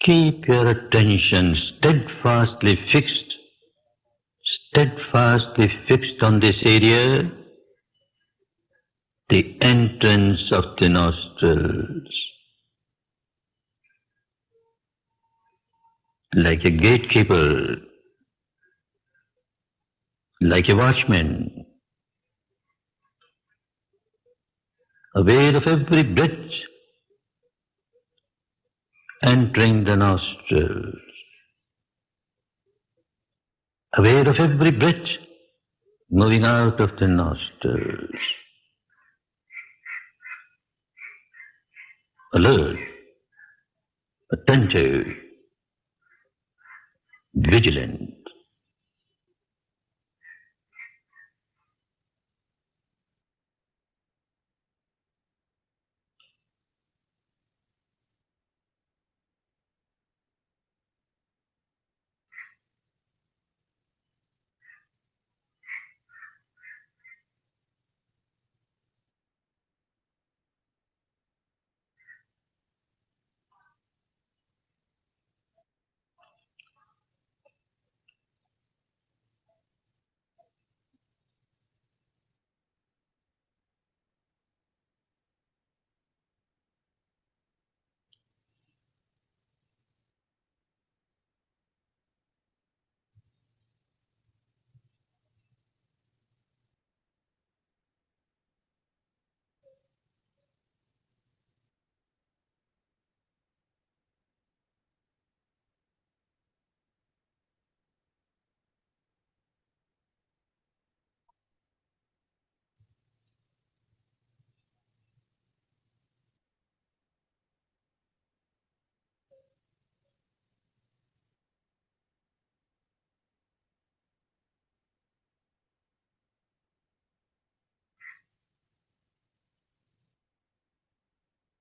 [SPEAKER 6] Keep your attention steadfastly fixed on this area, the entrance of the nostrils. Like a gatekeeper, like a watchman, aware of every breath entering the nostrils, aware of every breath moving out of the nostrils. Alert, attentive, vigilant.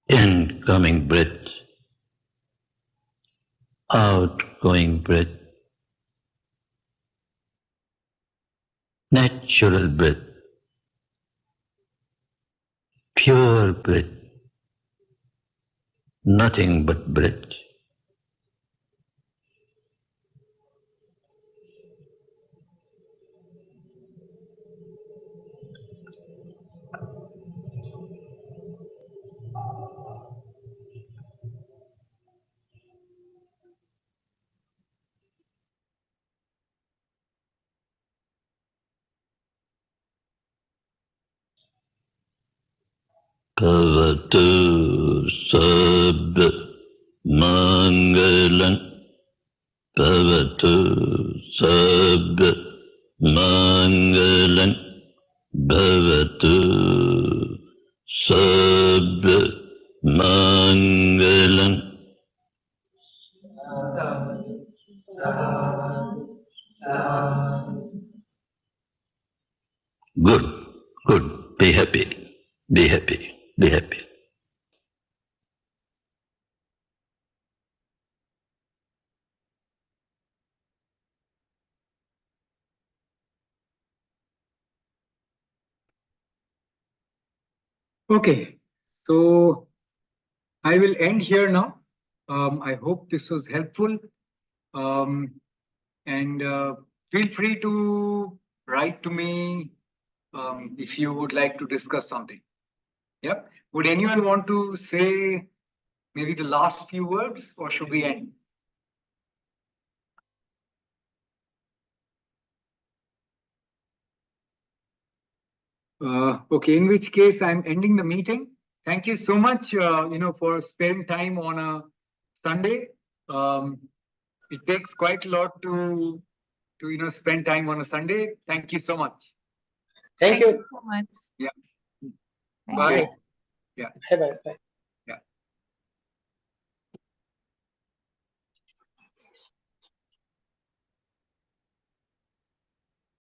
[SPEAKER 6] incoming breath, outgoing breath, natural breath, pure breath, nothing but breath. Bhavatu sabba mangalam, bhavatu sabba mangalam, bhavatu sabba mangalam. Good, good. Be happy, be happy, be happy.
[SPEAKER 1] Okay, so I will end here now. I hope this was helpful. And feel free to write to me if you would like to discuss something. Yep. Would anyone want to say maybe the last few words, or should we end? Okay, in which case I'm ending the meeting. Thank you so much, for sparing time on a Sunday. It takes quite a lot to spend time on a Sunday. Thank you so much.
[SPEAKER 5] Thank you.
[SPEAKER 2] so much.
[SPEAKER 1] Yeah.
[SPEAKER 2] Thank
[SPEAKER 1] Bye.
[SPEAKER 2] you.
[SPEAKER 1] Yeah.
[SPEAKER 5] Bye bye.